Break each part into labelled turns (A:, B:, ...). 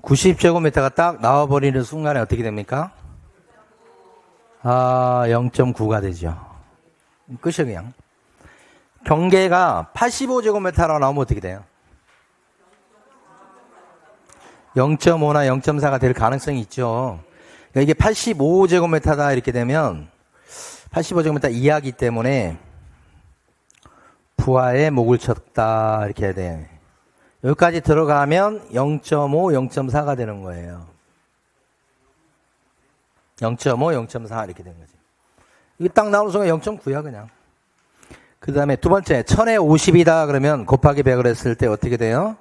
A: 90제곱미터가 딱 나와버리는 순간에 어떻게 됩니까? 0.9가 되죠. 끝이에요, 그냥. 경계가 85제곱미터로 나오면 어떻게 돼요? 0.5나 0.4가 될 가능성이 있죠. 그러니까 이게 85제곱미터다 이렇게 되면 85제곱미터 이하기 때문에 부하에 목을 쳤다 이렇게 해야 돼. 여기까지 들어가면 0.5, 0.4가 되는 거예요. 0.5, 0.4 이렇게 되는 거지. 이게 딱 나오는 순간 0.9야 그냥. 그 다음에 두 번째 1000에 50이다 그러면 곱하기 100을 했을 때 어떻게 돼요?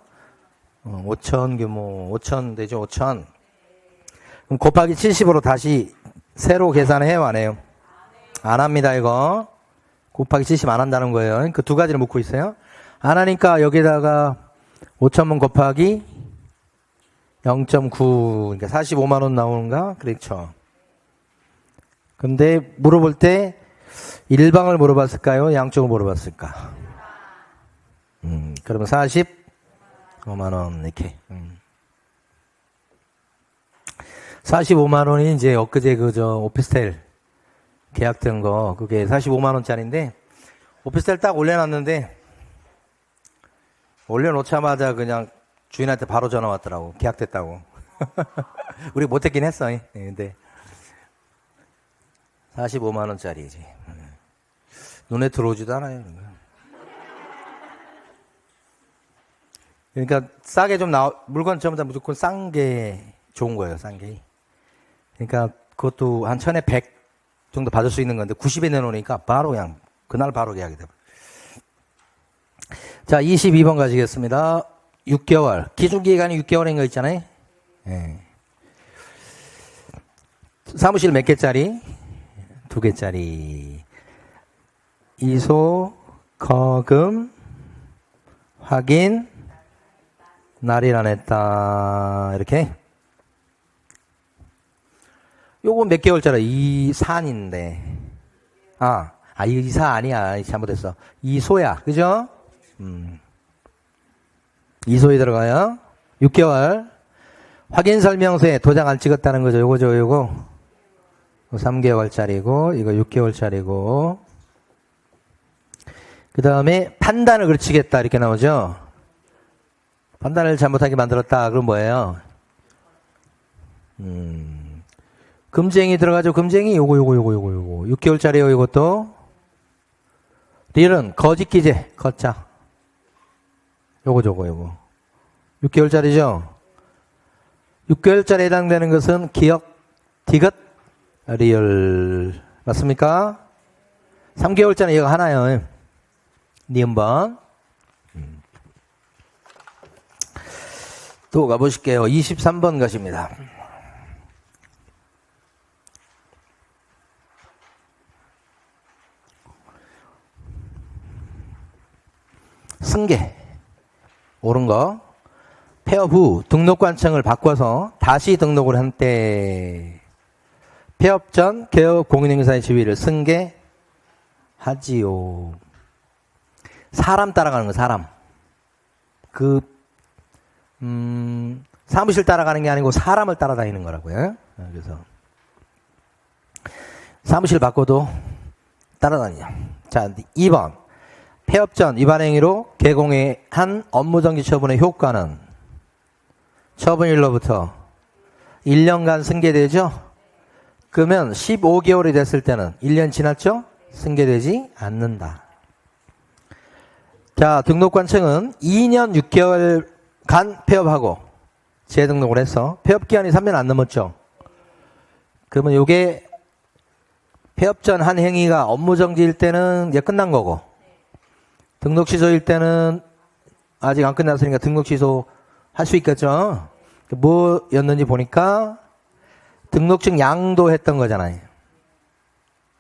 A: 5,000 규모, 5,000 되죠, 5,000. 그럼 곱하기 70으로 다시 새로 계산을 해요, 안 해요? 안 합니다, 이거. 곱하기 70 안 한다는 거예요. 그 두 가지를 묻고 있어요. 안 하니까 여기다가 5,000번 곱하기 0.9, 그러니까 45만 원 나오는가? 그렇죠. 근데 물어볼 때 일방을 물어봤을까요? 양쪽을 물어봤을까? 그러면 45만 원 이렇게. 45만 원이 이제 엊그제 오피스텔 계약된 거 그게 45만 원짜리인데 오피스텔 딱 올려놨는데 올려놓자마자 그냥 주인한테 바로 전화 왔더라고. 계약됐다고. 우리 못했긴 했어. 근데 45만 원짜리지. 눈에 들어오지도 않아요. 그러니까 싸게 좀 물건 전부 다 무조건 싼 게 좋은 거예요. 싼 게. 그러니까 그것도 한 1000에 100 정도 받을 수 있는 건데 90에 내놓으니까 바로 그냥 그날 바로 계약이 돼버려요. 자, 22번 가시겠습니다. 6개월. 기준기간이 6개월인 거 있잖아요. 네. 사무실 몇 개짜리? 2개짜리. 이소, 거금, 확인, 날일 안 했다. 이렇게. 요거 몇 개월짜리? 2산인데. 이사 아니야. 잘못했어. 이소야. 그죠? 이소에 들어가요. 6개월. 확인 설명서에 도장 안 찍었다는 거죠. 요거죠, 요거. 3개월짜리고, 이거 6개월짜리고. 그 다음에 판단을 그르치겠다. 이렇게 나오죠. 판단을 잘못하게 만들었다. 그럼 뭐예요? 금쟁이 들어가죠. 금쟁이 요거. 6개월짜리요, 이것도. 릴은 거짓 기재, 거짜. 요거. 6개월짜리죠? 6개월짜리에 해당되는 것은 기억, 디귿, 리얼. 맞습니까? 3개월짜리 이거 하나요. 니은번. 또 가보실게요. 23번 가십니다. 승계. 옳은 거. 폐업 후 등록관청을 바꿔서 다시 등록을 한 때 폐업 전 개업 공인인사의 지위를 승계하지요. 사람 따라가는 거, 사람. 사무실 따라가는 게 아니고 사람을 따라다니는 거라고요. 그래서 사무실 바꿔도 따라다니냐. 자, 2번. 폐업 전 위반 행위로 개공한 업무정지 처분의 효과는 처분일로부터 1년간 승계되죠? 그러면 15개월이 됐을 때는 1년 지났죠? 승계되지 않는다. 자, 등록관청은 2년 6개월간 폐업하고 재등록을 해서 폐업기한이 3년 안 넘었죠? 그러면 이게 폐업 전 한 행위가 업무정지일 때는 이제 끝난 거고 등록 취소일 때는 아직 안 끝났으니까 등록 취소 할 수 있겠죠? 뭐였는지 보니까 등록증 양도했던 거잖아요.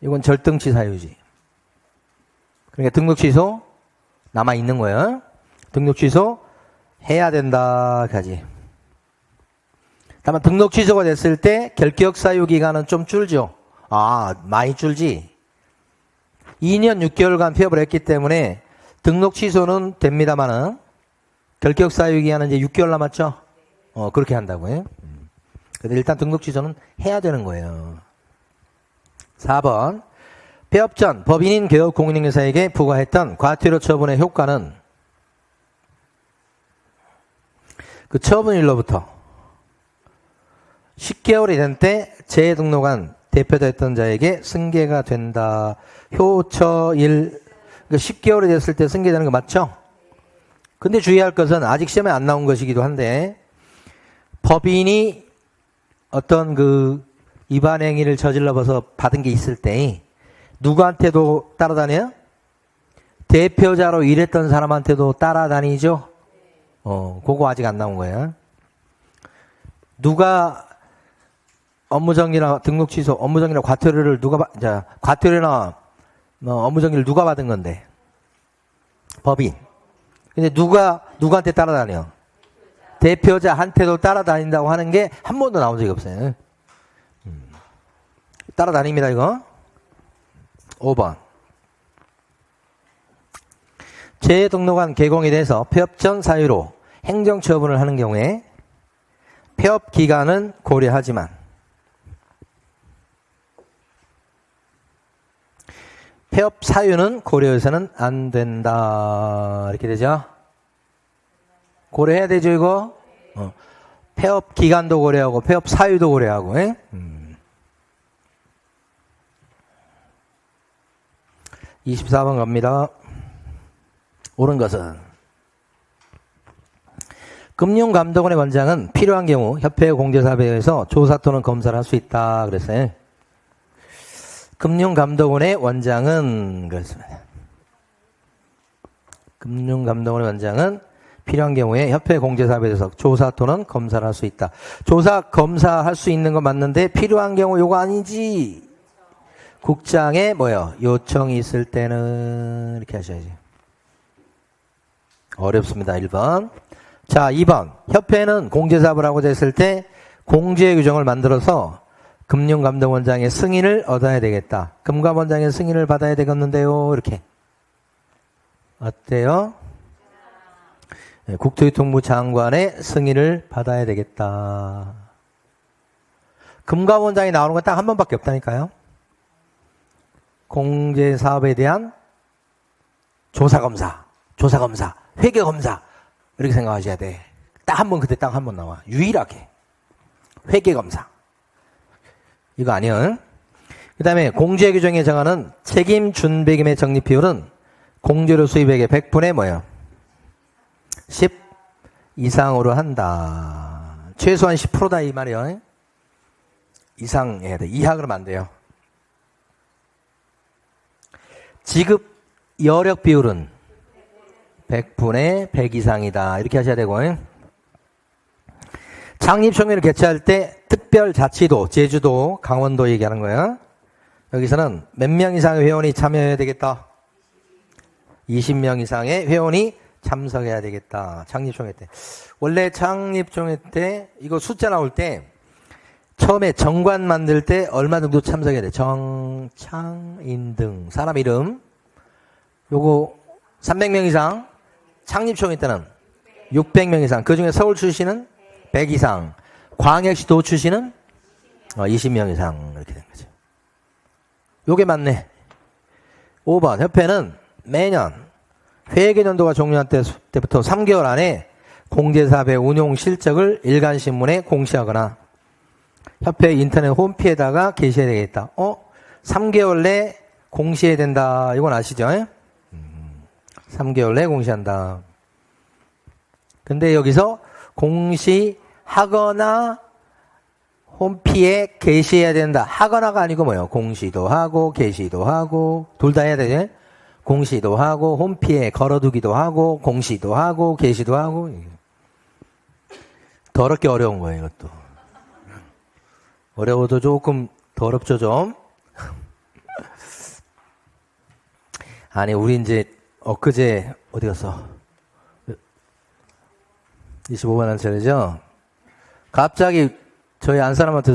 A: 이건 절등치 사유지. 그러니까 등록 취소 남아있는 거예요. 등록 취소 해야 된다까지. 다만 등록 취소가 됐을 때 결격 사유 기간은 좀 줄죠. 많이 줄지. 2년 6개월간 폐업을 했기 때문에 등록 취소는 됩니다만은 결격 사유 기간은 이제 6개월 남았죠. 그렇게 한다고요. 근데 일단 등록 취소는 해야 되는 거예요. 4번. 폐업 전 법인인 개업 공인중개사에게 부과했던 과태료 처분의 효과는 그 처분일로부터 10개월이 된 때 재등록한 대표자 했던 자에게 승계가 된다. 효처일, 10개월이 됐을 때 승계되는 거 맞죠? 근데 주의할 것은 아직 시험에 안 나온 것이기도 한데, 법인이 어떤 그 위반 행위를 저질러서 받은 게 있을 때, 누구한테도 따라다녀요? 대표자로 일했던 사람한테도 따라다니죠? 그거 아직 안 나온 거예요. 누가 업무정지나 등록 취소, 업무정지나 과태료를 과태료나 업무정지를 누가 받은 건데? 법인. 근데 누구한테 따라다녀? 대표자한테도 따라다닌다고 하는 게 한 번도 나온 적이 없어요. 따라다닙니다, 이거. 5번. 재등록한 개공에 대해서 폐업 전 사유로 행정처분을 하는 경우에 폐업 기간은 고려하지만 폐업 사유는 고려해서는 안 된다. 이렇게 되죠? 고려해야 되죠, 이거? 폐업 기간도 고려하고 폐업 사유도 고려하고. 24번 갑니다. 옳은 것은 금융감독원의 원장은 필요한 경우 협회 공제사업에서 조사 또는 검사를 할 수 있다 그랬어요. 금융감독원의 원장은 그렇습니다. 금융감독원의 원장은 필요한 경우에 협회 공제사업에 대해서 조사 또는 검사를 할 수 있다. 조사, 검사할 수 있는 건 맞는데 필요한 경우 요거 아니지. 국장의 요청이 있을 때는 이렇게 하셔야지. 어렵습니다. 1번. 자, 2번. 협회는 공제사업을 하고자 했을 때 공제 규정을 만들어서 금융감독원장의 승인을 얻어야 되겠다. 금감원장의 승인을 받아야 되겠는데요. 이렇게. 어때요? 네, 국토교통부 장관의 승인을 받아야 되겠다. 금감원장이 나오는 건 딱 한 번밖에 없다니까요. 공제사업에 대한 조사검사, 회계검사 이렇게 생각하셔야 돼. 딱 한 번, 그때 딱 한 번 나와. 유일하게. 회계검사. 이거 아니요. 그 다음에 공제 규정에 정하는 책임 준비금의 적립 비율은 공제료 수입액의 100분의 10 이상으로 한다. 최소한 10%다 이 말이요. 이상 해야 돼. 이하 그러면 안 돼요. 지급 여력 비율은 100분의 100 이상이다. 이렇게 하셔야 되고. 창립총회를 개최할 때 특별자치도, 제주도, 강원도 얘기하는 거예요. 여기서는 몇 명 이상의 회원이 참여해야 되겠다? 20명 이상의 회원이 참석해야 되겠다. 창립총회 때. 원래 창립총회 때 이거 숫자 나올 때 처음에 정관 만들 때 얼마 정도 참석해야 돼? 정창인 사람 이름. 요거 300명 이상. 창립총회 때는 600명 이상. 그중에 서울 출신은 100 이상. 광역시도 출신은 20명 이상. 이렇게 된 거죠. 요게 맞네. 5번. 협회는 매년 회계년도가 종료한 때부터 3개월 안에 공제사업의 운용 실적을 일간신문에 공시하거나 협회 인터넷 홈페이지에다가 게시해야 되겠다. 3개월 내 공시해야 된다. 이건 아시죠? 3개월 내 공시한다. 근데 여기서 공시하거나 홈피에 게시해야 된다. 하거나가 아니고 뭐예요? 공시도 하고 게시도 하고 둘 다 해야 되지? 공시도 하고 홈피에 걸어두기도 하고 공시도 하고 게시도 하고. 더럽게 어려운 거예요, 이것도. 어려워도 조금 더럽죠, 좀. 아니, 우리 이제 엊그제 어디 갔어? 25만 원 차례죠? 갑자기 저희 안 사람한테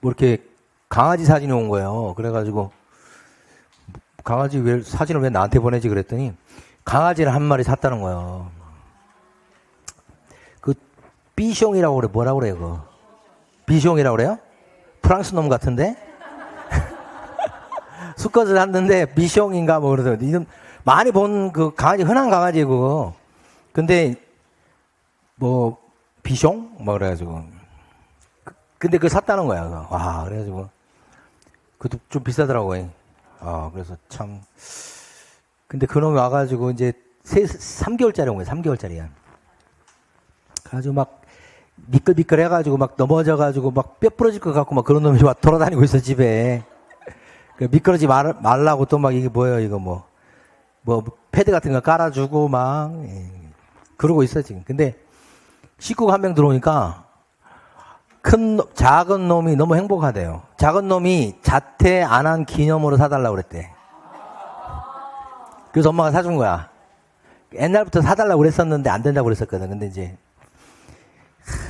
A: 뭐 이렇게 강아지 사진이 온 거예요. 그래가지고 강아지 사진을 왜 나한테 보내지 그랬더니 강아지를 한 마리 샀다는 거예요. 비숑이라고 그래. 뭐라고 그래, 그거? 비숑이라고 그래요? 프랑스 놈 같은데? 수컷을 했는데, 비숑인가 뭐 그러더라고요. 이름, 많이 본 그 강아지, 흔한 강아지, 그거. 근데, 뭐, 비숑? 뭐 그래가지고. 근데 그거 샀다는 거야, 그거. 와, 그래가지고. 그것도 좀 비싸더라고요. 그래서 참. 근데 그놈이 와가지고 이제 3개월짜리 온 거예요. 3개월짜리야. 그래가지고 막 미끌미끌 해가지고 막 넘어져가지고 막 뼈 부러질 것 같고 막 그런 놈이 막 돌아다니고 있어, 집에. 미끄러지 말라고 또 막 이게 뭐예요, 이거 뭐 패드 같은 거 깔아주고 막. 그러고 있어, 지금. 근데 식구가 한 명 들어오니까 작은 놈이 너무 행복하대요. 작은 놈이 자퇴 안 한 기념으로 사달라고 그랬대. 그래서 엄마가 사준 거야. 옛날부터 사달라고 그랬었는데 안 된다고 그랬었거든. 근데 이제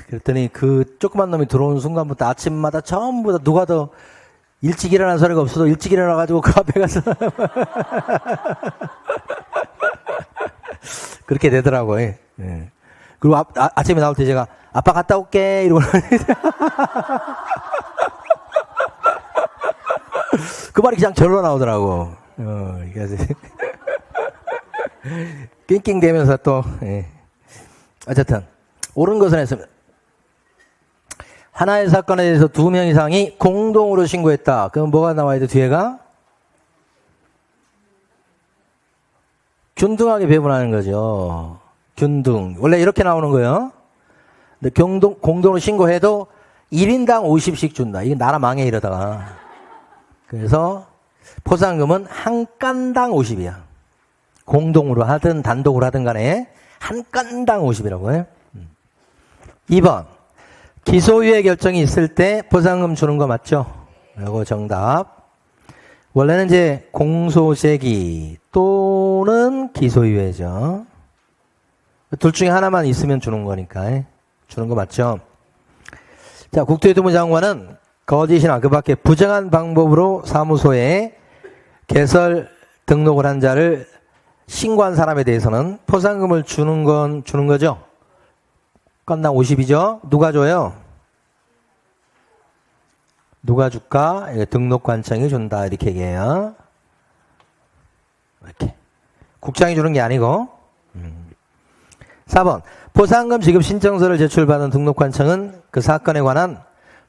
A: 그랬더니 그 조그만 놈이 들어오는 순간부터 아침마다 전부 다 누가 더 일찍 일어난 소리가 없어도 일찍 일어나가지고 그 앞에 가서 그렇게 되더라고요. 예. 그리고 아침에 나올 때 제가 아빠 갔다 올게 이러고 그 말이 그냥 절로 나오더라고. 그래서 낑낑대면서 또 어쨌든 옳은 것은 했습니다. 하나의 사건에 대해서 2명 이상이 공동으로 신고했다. 그럼 뭐가 나와야 돼? 뒤에가 균등하게 배분하는 거죠. 균등. 원래 이렇게 나오는 거예요. 근데 공동으로 신고해도 1인당 50씩 준다. 이게 나라 망해 이러다가. 그래서 포상금은 한 건당 50이야. 공동으로 하든 단독으로 하든 간에 한 건당 50이라고요. 2번. 기소유예 결정이 있을 때 포상금 주는 거 맞죠? 이거 정답. 원래는 이제 공소제기 또는 기소유예죠. 둘 중에 하나만 있으면 주는 거니까. 주는 거 맞죠? 자, 국토교통부 장관은 거짓이나 그 밖에 부정한 방법으로 사무소에 개설 등록을 한 자를 신고한 사람에 대해서는 포상금을 주는 거죠? 건당 50이죠? 누가 줘요? 누가 줄까? 등록관청이 준다. 이렇게 얘기해요. 이렇게. 국장이 주는 게 아니고. 4번. 포상금 지급 신청서를 제출받은 등록관청은 그 사건에 관한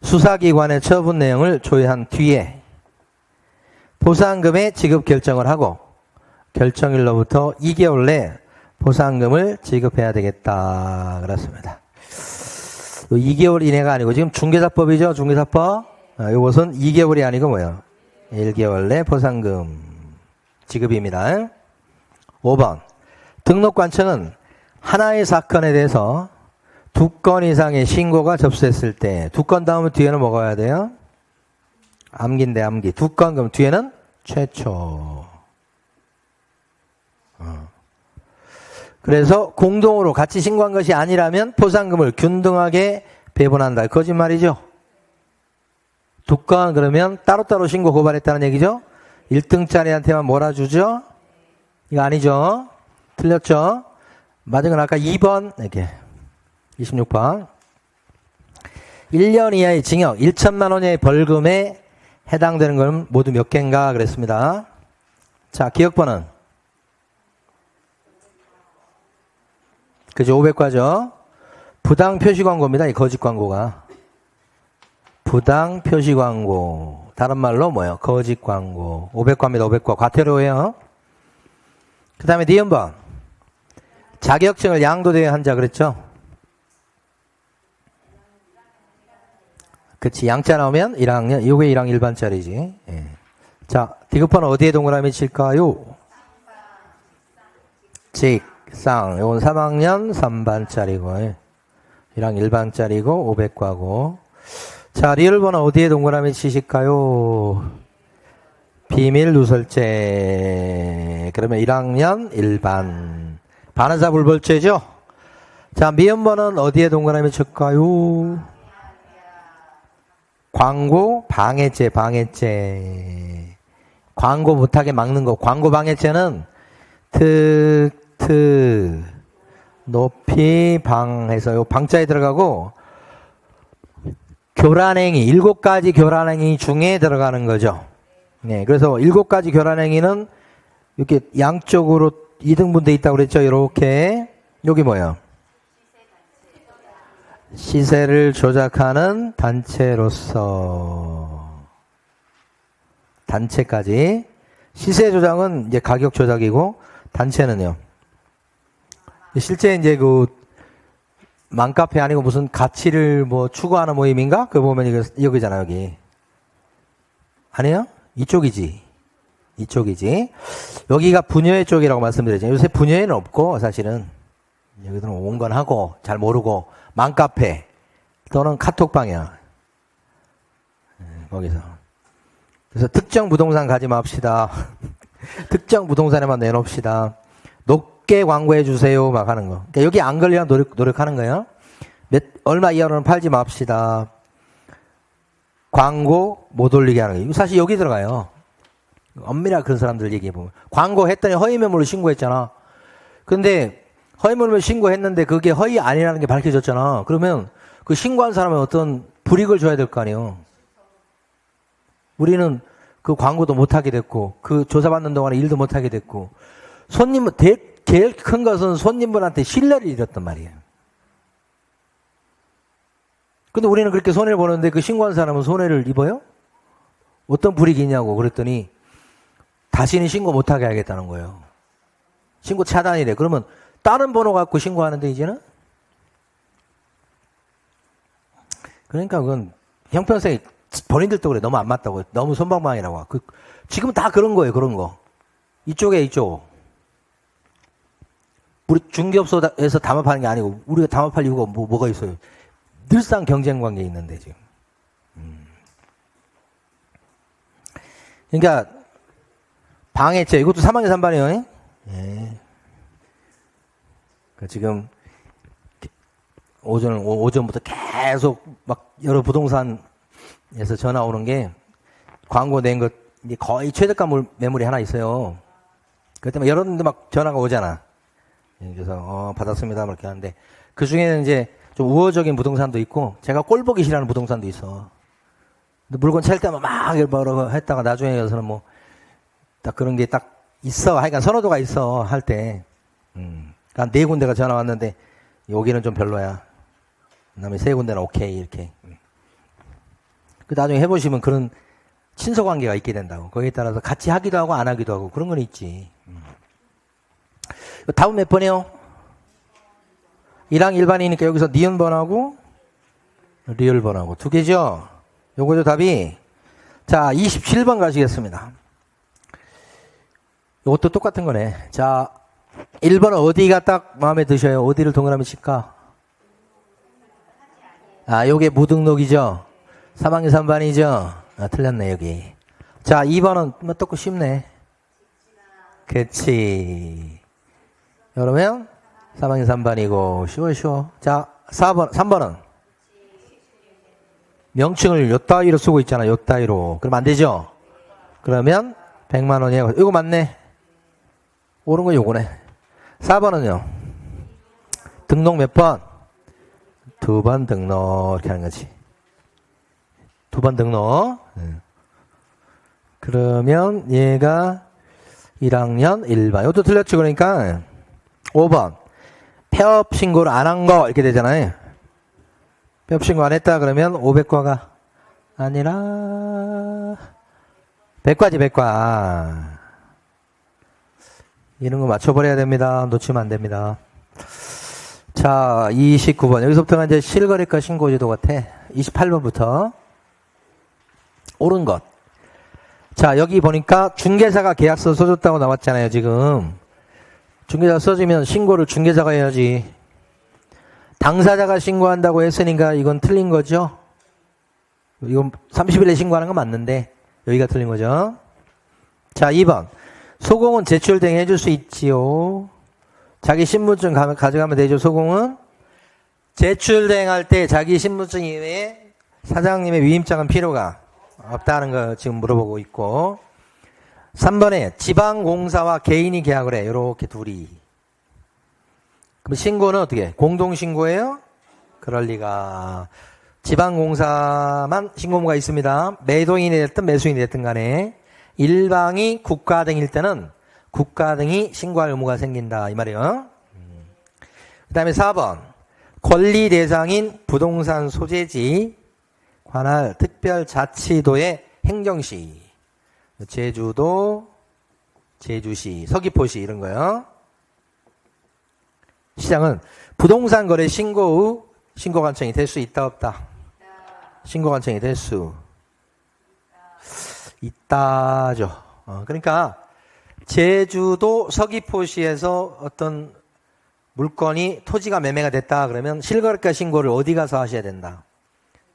A: 수사기관의 처분 내용을 조회한 뒤에 포상금의 지급 결정을 하고 결정일로부터 2개월 내 포상금을 지급해야 되겠다. 그렇습니다. 2개월 이내가 아니고 지금 중개사법이죠. 중개사법. 이것은 2개월이 아니고 뭐예요? 1개월 내 포상금 지급입니다. 5번. 등록관청은 하나의 사건에 대해서 2건 이상의 신고가 접수했을 때 2건 다음에 뒤에는 뭐가 와야 돼요? 암기인데 암기. 2건 그럼 뒤에는 최초. 그래서 공동으로 같이 신고한 것이 아니라면 포상금을 균등하게 배분한다. 거짓말이죠? 2건 그러면 따로따로 신고 고발했다는 얘기죠? 1등짜리한테만 몰아주죠? 이거 아니죠? 틀렸죠? 맞은 건 아까 2번 이렇게 26번 1년 이하의 징역 1천만 원 이하의 벌금에 해당되는 건 모두 몇 개인가 그랬습니다. 자, 기억번은 그죠? 500과죠? 부당 표시 광고입니다. 이 거짓 광고가. 부당 표시 광고. 다른 말로 뭐예요? 거짓 광고. 500과입니다. 500과. 과태료예요. 그 다음에 니은번. 자격증을 양도되어야 한 자 그랬죠? 그치. 양자 나오면 1학년. 이게 1학년 일반짜리지. 예. 자, 디귿번은 어디에 동그라미 칠까요? 직상. 요건 3학년 3반짜리고 1학년 일반짜리고 500과고. 자, 리을번은 어디에 동그라미 치실까요? 비밀 누설죄. 그러면 1학년 일반. 반의사 불벌죄죠? 자, 미음번은 어디에 동그라미 칠까요? 광고 방해죄, 방해죄. 광고 못하게 막는 거. 광고 방해죄는 높이 방해서 요 방자에 들어가고 교란행위 7가지 교란행위 중에 들어가는 거죠. 네, 그래서 7가지 교란행위는 이렇게 양쪽으로 2등분돼 있다고 그랬죠. 이렇게 여기 뭐예요? 시세를 조작하는 단체로서 단체까지 시세 조작은 이제 가격 조작이고 단체는요. 실제 이제 그 맘카페 아니고 무슨 가치를 뭐 추구하는 모임인가? 그거 보면 이거 여기잖아 여기. 아니에요? 이쪽이지. 이쪽이지. 여기가 분녀회 쪽이라고 말씀드렸죠. 요새 분녀회는 없고 사실은 여기들은 온건하고 잘 모르고 맘카페 또는 카톡방이야. 거기서. 그래서 특정 부동산 가지 맙시다. 특정 부동산에만 내놓읍시다. 높게 광고해 주세요. 막 하는 거. 그러니까 여기 안 걸리려고 노력하는 거예요. 얼마 이하로는 팔지 맙시다. 광고 못 올리게 하는 거예요. 사실 여기 들어가요. 엄밀하게 그런 사람들 얘기해 보면. 광고 했더니 허위 매물을 신고했잖아. 근데 허위 매물을 신고했는데 그게 허위 아니라는 게 밝혀졌잖아. 그러면 그 신고한 사람은 어떤 불이익을 줘야 될 거 아니에요. 우리는 그 광고도 못하게 됐고 그 조사받는 동안에 일도 못하게 됐고 손님 제일 큰 것은 손님분한테 신뢰를 잃었단 말이에요. 근데 우리는 그렇게 손해를 보는데 그 신고한 사람은 손해를 입어요? 어떤 불이익이 있냐고 그랬더니 다시는 신고 못하게 하겠다는 거예요. 신고 차단이래. 그러면 다른 번호 갖고 신고하는데 이제는? 그러니까 그건 형평성이 본인들도 그래. 너무 안 맞다고. 너무 손방망이라고. 지금은 다 그런 거예요. 그런 거. 이쪽에 이쪽. 우리 중개업소에서 담합하는 게 아니고 우리가 담합할 이유가 뭐가 있어요. 늘상 경쟁 관계에 있는데 지금. 그러니까 방해죄. 이것도 3학년 3반이에요. 예. 지금 오전부터 계속 막 여러 부동산에서 전화 오는 게 광고 낸 것 거의 최저가 매물이 하나 있어요. 그것 때문에 여러 군데 막 전화가 오잖아. 그래서 받았습니다 이렇게 하는데 그 중에는 이제 좀 우호적인 부동산도 있고 제가 꼴 보기 싫어하는 부동산도 있어. 근데 물건 찰 때만 막 뭐라고 했다가 나중에 가서는 뭐 딱 그런 게 딱 있어. 하여간 선호도가 있어 할 때. 한 4군데가 전화 왔는데 여기는 좀 별로야. 그다음에 3군데는 오케이 이렇게. 그 나중에 해보시면 그런 친소관계가 있게 된다고. 거기에 따라서 같이 하기도 하고 안 하기도 하고 그런 건 있지. 답은 몇 번이요? 1항 1반이니까 여기서 니은 번하고 리을 번하고 2개죠? 요거죠 답이. 자 27번 가시겠습니다. 요것도 똑같은 거네. 자 1번은 어디가 딱 마음에 드셔요? 어디를 동그라미 칠까? 요게 무등록이죠? 3학년 3반이죠? 틀렸네 여기. 자 2번은 뭐 똑같고 쉽네. 그치. 그러면 3학년 3반이고 쉬워. 자 3번은 명칭을 요 따위로 쓰고 있잖아. 요 따위로. 그럼 안 되죠? 그러면 100만 원이에요. 이거 맞네. 옳은 건 요거네. 4번은요. 등록 몇 번? 2번 등록 이렇게 하는 거지. 2번 등록. 그러면 얘가 1학년 1반. 이것도 틀렸죠. 그러니까 5번. 폐업 신고를 안 한 거 이렇게 되잖아요. 폐업 신고 안 했다 그러면 500과가 아니라 100과지 100과. 이런 거 맞춰버려야 됩니다. 놓치면 안 됩니다. 자 29번. 여기서부터가 이제 실거래가 신고제도 같아. 28번부터 옳은 것. 자 여기 보니까 중개사가 계약서 써줬다고 나왔잖아요. 지금 중개사 써주면 신고를 중개사가 해야지. 당사자가 신고한다고 했으니까 이건 틀린 거죠. 이건 30일에 신고하는 건 맞는데 여기가 틀린 거죠. 자 2번. 소공은 제출 등 해줄 수 있지요. 자기 신분증 가져가면 되죠. 소공은 제출 대행할 때 자기 신분증 이외에 사장님의 위임장은 필요가 없다는 거 지금 물어보고 있고. 3번에 지방공사와 개인이 계약을 해. 이렇게 둘이. 그럼 신고는 어떻게? 공동신고예요? 그럴 리가. 지방공사만 신고무가 있습니다. 매도인이 됐든 매수인이 됐든 간에 일방이 국가 등일 때는 국가 등이 신고할 의무가 생긴다 이 말이에요. 그 다음에 4번 권리 대상인 부동산 소재지 관할 특별자치도의 행정시 제주도, 제주시, 서귀포시 이런 거요. 시장은 부동산 거래 신고 후 신고 관청이 될 수 있다 없다? 신고 관청이 될 수 있다죠. 그러니까 제주도 서귀포시에서 어떤 물건이 토지가 매매가 됐다 그러면 실거래가 신고를 어디 가서 하셔야 된다?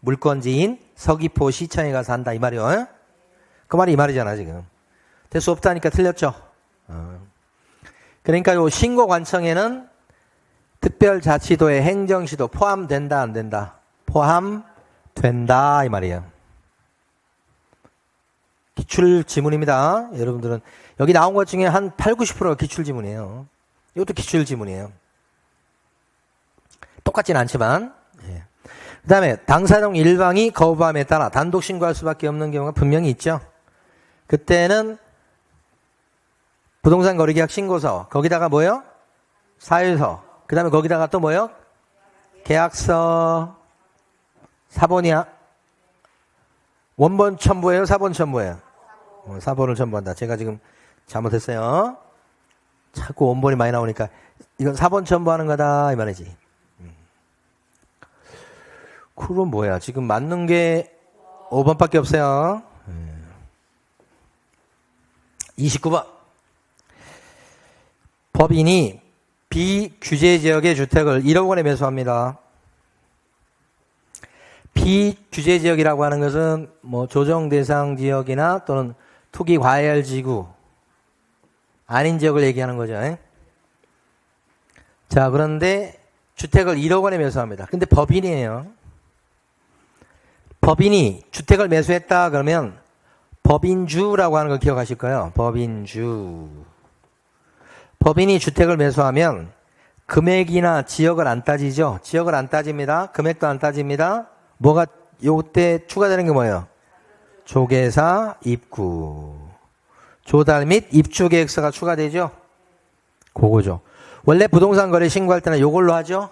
A: 물건지인 서귀포시청에 가서 한다 이 말이요. 그 말이 이 말이잖아 지금. 될 수 없다니까 틀렸죠. 그러니까 요 신고관청에는 특별자치도의 행정시도 포함된다 안 된다? 포함된다 이 말이에요. 기출지문입니다. 여러분들은 여기 나온 것 중에 한 8, 90%가 기출지문이에요. 이것도 기출지문이에요. 똑같진 않지만. 예. 그 다음에 당사동 일방이 거부함에 따라 단독 신고할 수밖에 없는 경우가 분명히 있죠. 그때는 부동산 거래계약 신고서 거기다가 뭐요? 사유서 그 다음에 거기다가 또 뭐요? 계약서 사본이야? 원본 첨부예요? 사본 첨부예요? 사본을 첨부한다. 제가 지금 잘못했어요. 자꾸 원본이 많이 나오니까 이건 사본 첨부하는 거다 이 말이지. 그럼 뭐야? 지금 맞는 게 5번밖에 없어요. 29번. 법인이 비규제 지역의 주택을 1억 원에 매수합니다. 비규제 지역이라고 하는 것은 뭐 조정 대상 지역이나 또는 투기 과열 지구 아닌 지역을 얘기하는 거죠. 자, 그런데 주택을 1억 원에 매수합니다. 근데 법인이에요. 법인이 주택을 매수했다 그러면 법인주라고 하는 걸 기억하실 거예요. 법인주. 법인이 주택을 매수하면 금액이나 지역을 안 따지죠. 지역을 안 따집니다. 금액도 안 따집니다. 뭐가 요때 추가되는 게 뭐예요? 조계사, 입구. 조달 및 입주 계획서가 추가되죠. 그거죠. 원래 부동산 거래 신고할 때는 요걸로 하죠.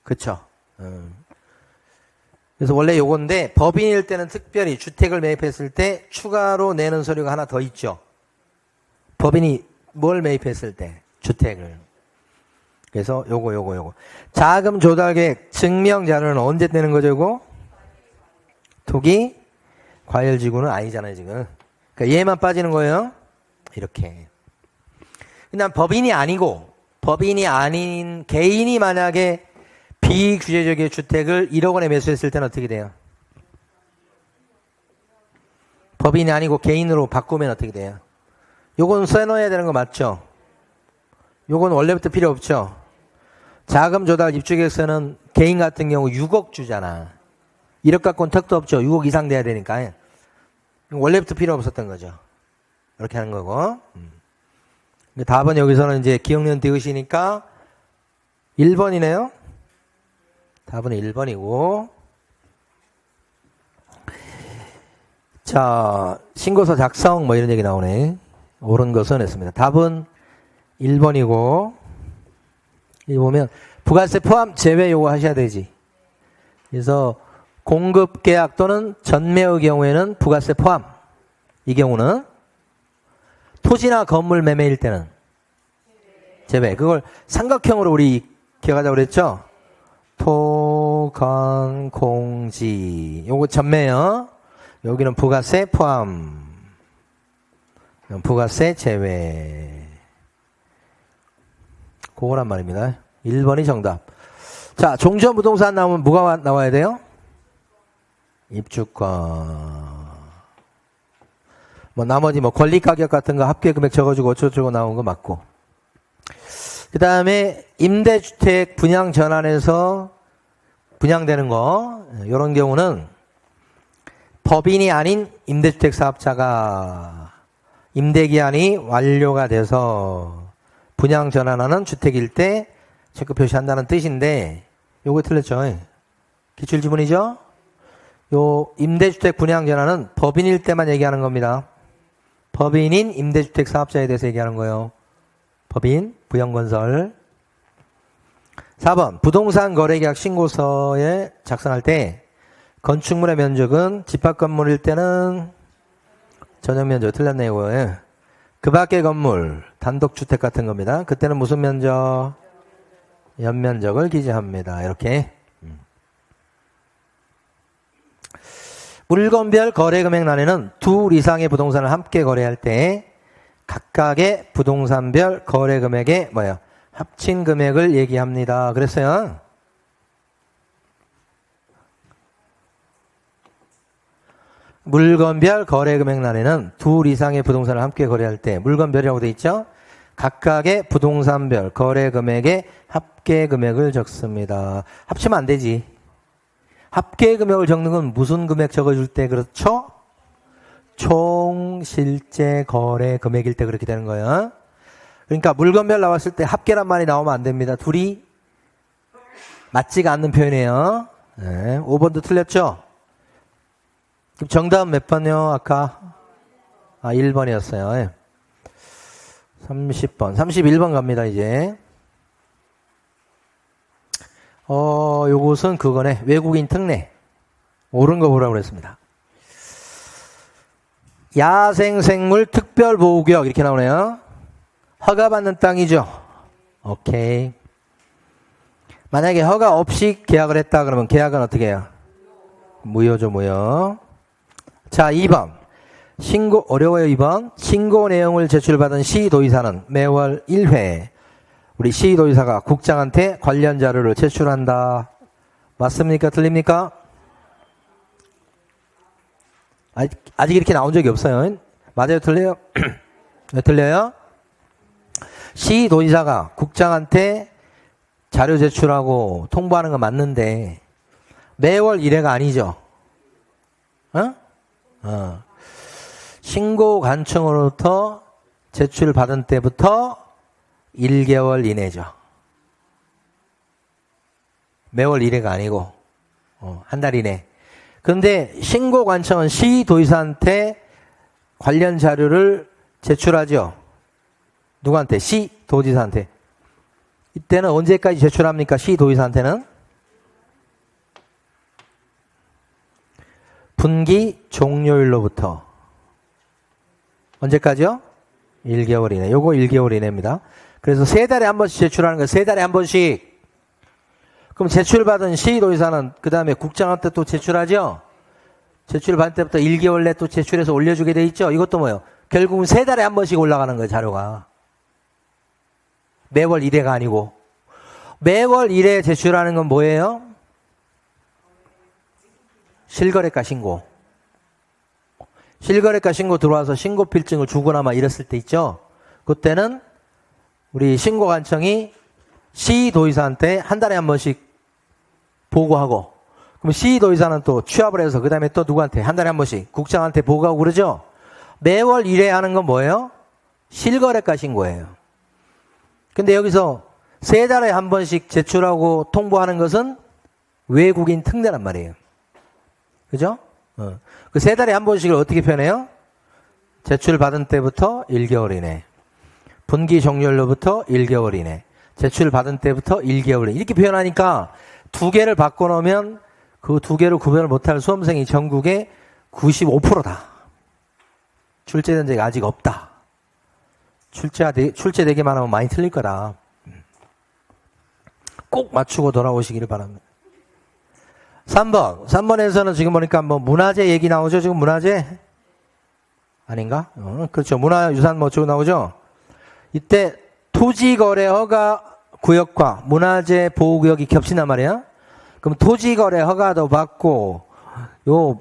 A: 그쵸? 그래서 원래 요건데 법인일 때는 특별히 주택을 매입했을 때 추가로 내는 서류가 하나 더 있죠. 법인이 뭘 매입했을 때? 주택을. 그래서 요거. 자금 조달 계획 증명 자료는 언제 내는 거죠, 요거? 투기 과열지구는 아니잖아요, 지금. 그러니까 얘만 빠지는 거예요. 이렇게. 그냥 법인이 아닌 개인이 만약에 비규제적의 주택을 1억 원에 매수했을 때는 어떻게 돼요? 법인이 아니고 개인으로 바꾸면 어떻게 돼요? 요건 써놓아야 되는 거 맞죠? 요건 원래부터 필요 없죠? 자금 조달 입주계획서는 개인 같은 경우 6억 주잖아. 1억 갖고는 턱도 없죠. 6억 이상 돼야 되니까. 원래부터 필요 없었던 거죠. 이렇게 하는 거고. 답은 여기서는 이제 기억력 띄우시니까 1번이네요. 답은 1번이고. 자, 신고서 작성 뭐 이런 얘기 나오네. 옳은 것은 했습니다. 답은 1번이고. 이 보면 부가세 포함 제외 요거 하셔야 되지. 그래서 공급 계약 또는 전매의 경우에는 부가세 포함. 이 경우는 토지나 건물 매매일 때는 제외. 그걸 삼각형으로 우리 기억하자고 그랬죠? 토, 건, 공지. 요거 전매요. 여기는 부가세 포함. 부가세 제외. 그거란 말입니다. 1번이 정답. 자, 종전부동산 나오면 뭐가 나와야 돼요? 입주권. 뭐 나머지 뭐 권리가격 같은 거 합계금액 적어주고 어쩌고저쩌고 나온 거 맞고. 그 다음에 임대주택 분양 전환해서 분양되는 거, 이런 경우는 법인이 아닌 임대주택 사업자가 임대기한이 완료가 돼서 분양 전환하는 주택일 때 체크 표시한다는 뜻인데 요거 틀렸죠. 기출지문이죠. 요 임대주택 분양전환은 법인일 때만 얘기하는 겁니다. 법인인 임대주택 사업자에 대해서 얘기하는 거예요. 법인, 부영건설. 4번 부동산 거래계약 신고서에 작성할 때 건축물의 면적은 집합건물일 때는 전용면적 틀렸네요. 예. 그 밖의 건물, 단독주택 같은 겁니다. 그때는 무슨 면적? 연면적을 기재합니다. 이렇게. 물건별 거래금액란에는 둘 이상의 부동산을 함께 거래할 때 각각의 부동산별 거래금액의 뭐예요? 합친 금액을 얘기합니다. 그랬어요. 물건별 거래금액란에는 둘 이상의 부동산을 함께 거래할 때 물건별이라고 되어 있죠. 각각의 부동산별 거래금액의 합계금액을 적습니다. 합치면 안 되지. 합계금액을 적는 건 무슨 금액 적어줄 때 그렇죠? 총 실제 거래 금액일 때 그렇게 되는 거예요. 그러니까 물건별 나왔을 때 합계란 말이 나오면 안 됩니다. 둘이 맞지가 않는 표현이에요. 네, 5번도 틀렸죠? 그럼 정답은 몇 번이요? 아까 1번이었어요. 30번, 31번 갑니다. 이제 요것은 그거네. 외국인 특례. 옳은 거 보라고 그랬습니다. 야생생물 특별보호구역 이렇게 나오네요. 허가받는 땅이죠. 오케이. 만약에 허가 없이 계약을 했다 그러면 계약은 어떻게 해요? 무효죠, 무효. 자, 2번. 신고, 어려워요, 2번. 신고 내용을 제출받은 시도의사는 매월 1회 우리 시도의사가 국장한테 관련 자료를 제출한다. 맞습니까? 틀립니까? 아직 이렇게 나온 적이 없어요. 맞아요? 틀려요? 네, 틀려요? 시도의사가 국장한테 자료 제출하고 통보하는 건 맞는데 매월 1회가 아니죠. 신고 관청으로부터 제출받은 때부터 1개월 이내죠. 매월 1회가 아니고 한 달 이내. 그런데 신고 관청은 시도의사한테 관련 자료를 제출하죠. 누구한테? 시도지사한테. 이때는 언제까지 제출합니까? 시도의사한테는? 분기 종료일로부터. 언제까지요? 1개월 이내. 요거 1개월 이내입니다. 그래서 3달에 한 번씩 제출하는 거예요. 3달에 한 번씩. 그럼 제출받은 시도의사는 그 다음에 국장한테 또 제출하죠? 제출받은 때부터 1개월 내 또 제출해서 올려주게 돼 있죠? 이것도 뭐예요? 결국은 3달에 한 번씩 올라가는 거예요, 자료가. 매월 1회가 아니고. 매월 1회 제출하는 건 뭐예요? 실거래가 신고. 실거래가 신고 들어와서 신고필증을 주거나 막 이랬을 때 있죠? 그때는 우리 신고관청이 시도의사한테 한 달에 한 번씩 보고하고, 그럼 시도의사는 또 취합을 해서 그 다음에 또 누구한테 한 달에 한 번씩 국장한테 보고하고 그러죠? 매월 1회 하는 건 뭐예요? 실거래가 신고예요. 근데 여기서 3달에 한 번씩 제출하고 통보하는 것은 외국인 특례란 말이에요. 그죠? 그 3달에 한 번씩을 어떻게 표현해요? 제출받은 때부터 1개월 이내. 분기 종료일로부터 1개월 이내. 제출받은 때부터 1개월 이내. 이렇게 표현하니까 두 개를 바꿔놓으면 그 두 개를 구별을 못할 수험생이 전국에 95%다. 출제된 적이 아직 없다. 출제되기만 하면 많이 틀릴 거다. 꼭 맞추고 돌아오시기를 바랍니다. 3번에서는 지금 보니까 뭐 문화재 얘기 나오죠? 지금 문화재? 아닌가? 그렇죠. 문화유산 뭐 쭉 나오죠? 이때 토지거래 허가 구역과 문화재 보호구역이 겹친단 말이야. 그럼 토지거래 허가도 받고 요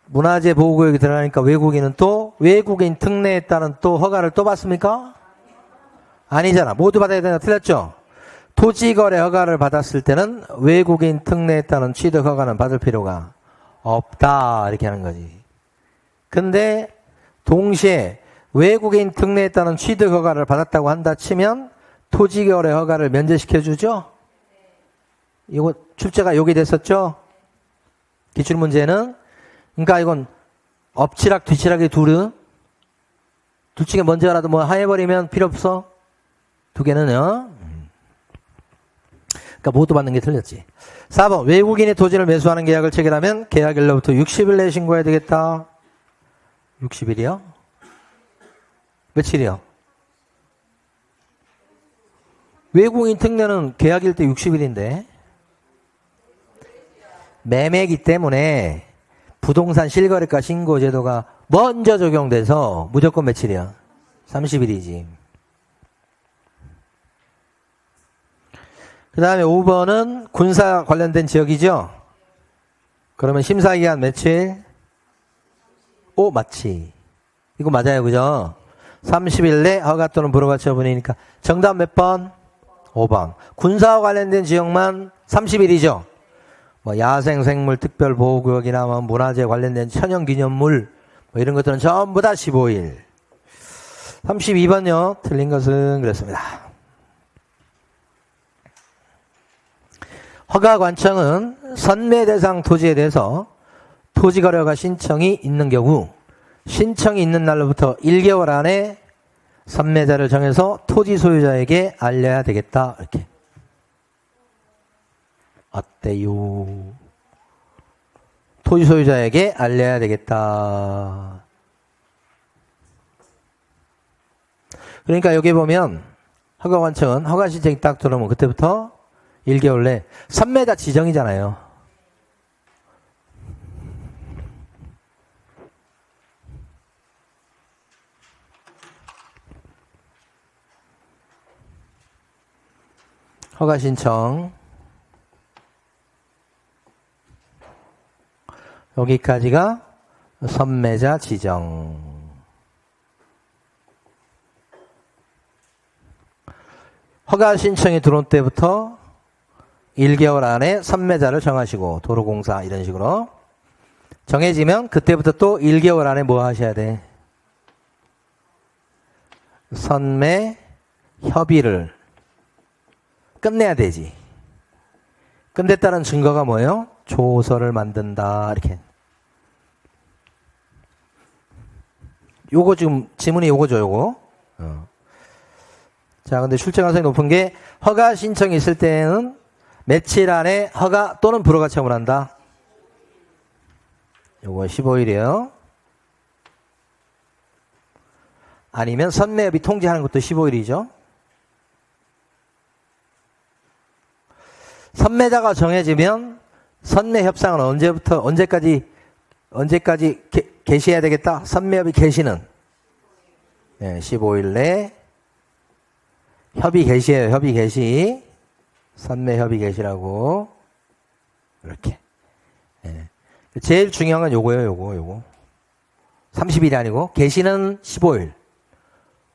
A: 문화재 보호구역이 들어가니까 외국인은 또 외국인 특례에 따른 또 허가를 또 받습니까? 아니잖아. 모두 받아야 되나? 틀렸죠? 토지거래 허가를 받았을 때는 외국인 특례에 따른 취득 허가는 받을 필요가 없다. 이렇게 하는 거지. 근데 동시에 외국인 특례에 따른 취득 허가를 받았다고 한다 치면 토지거래 허가를 면제시켜 주죠? 이거 출제가 요게 됐었죠? 기출문제는. 그러니까 이건 엎치락 뒤치락이 둘 중에 먼저라도 뭐 해버리면 필요 없어? 두 개는요. 그러니까 모두 받는 게 틀렸지. 4번 외국인이 토지를 매수하는 계약을 체결하면 계약일로부터 60일 내에 신고해야 되겠다. 60일이요? 며칠이요? 외국인 특례는 계약일 때 60일인데 매매기 때문에 부동산 실거래가 신고 제도가 먼저 적용돼서 무조건 며칠이야? 30일이지. 그 다음에 5번은 군사 관련된 지역이죠? 그러면 심사기간 며칠? 오, 맞지. 이거 맞아요, 그죠? 30일 내 허가 또는 불허가 처분이니까. 정답 몇 번? 5번. 군사와 관련된 지역만 30일이죠? 뭐 야생생물 특별보호구역이나 뭐 문화재 관련된 천연기념물 뭐 이런 것들은 전부 다 15일. 32번요. 틀린 것은 그렇습니다. 허가관청은 선매 대상 토지에 대해서 토지거래허가 신청이 있는 경우 신청이 있는 날로부터 1개월 안에 선매자를 정해서 토지 소유자에게 알려야 되겠다. 이렇게. 어때요? 토지 소유자에게 알려야 되겠다. 그러니까 여기 보면 허가관청은 허가 신청이 딱 들어오면 그때부터 1개월 내 선매자 지정이잖아요. 허가 신청 여기까지가 선매자 지정. 허가 신청이 들어온 때부터 1개월 안에 선매자를 정하시고 도로공사 이런 식으로 정해지면 그때부터 또 1개월 안에 뭐 하셔야 돼? 선매 협의를 끝내야 되지. 끝냈다는 증거가 뭐예요? 조서를 만든다. 이렇게. 요거 지금 지문이 요거죠, 요거. 자, 근데 출제 가능성이 높은 게 허가 신청이 있을 때는 며칠 안에 허가 또는 불허가 처분한다. 요거 15일이에요. 아니면 선매협의 통지하는 것도 15일이죠. 선매자가 정해지면 선매 협상은 언제까지 개시해야 되겠다? 선매협의 개시는 15일 내 협의 개시예요. 협의 개시. 선매 협의 개시라고. 이렇게. 제일 중요한 건 요거예요. 요거. 30일이 아니고 개시는 15일.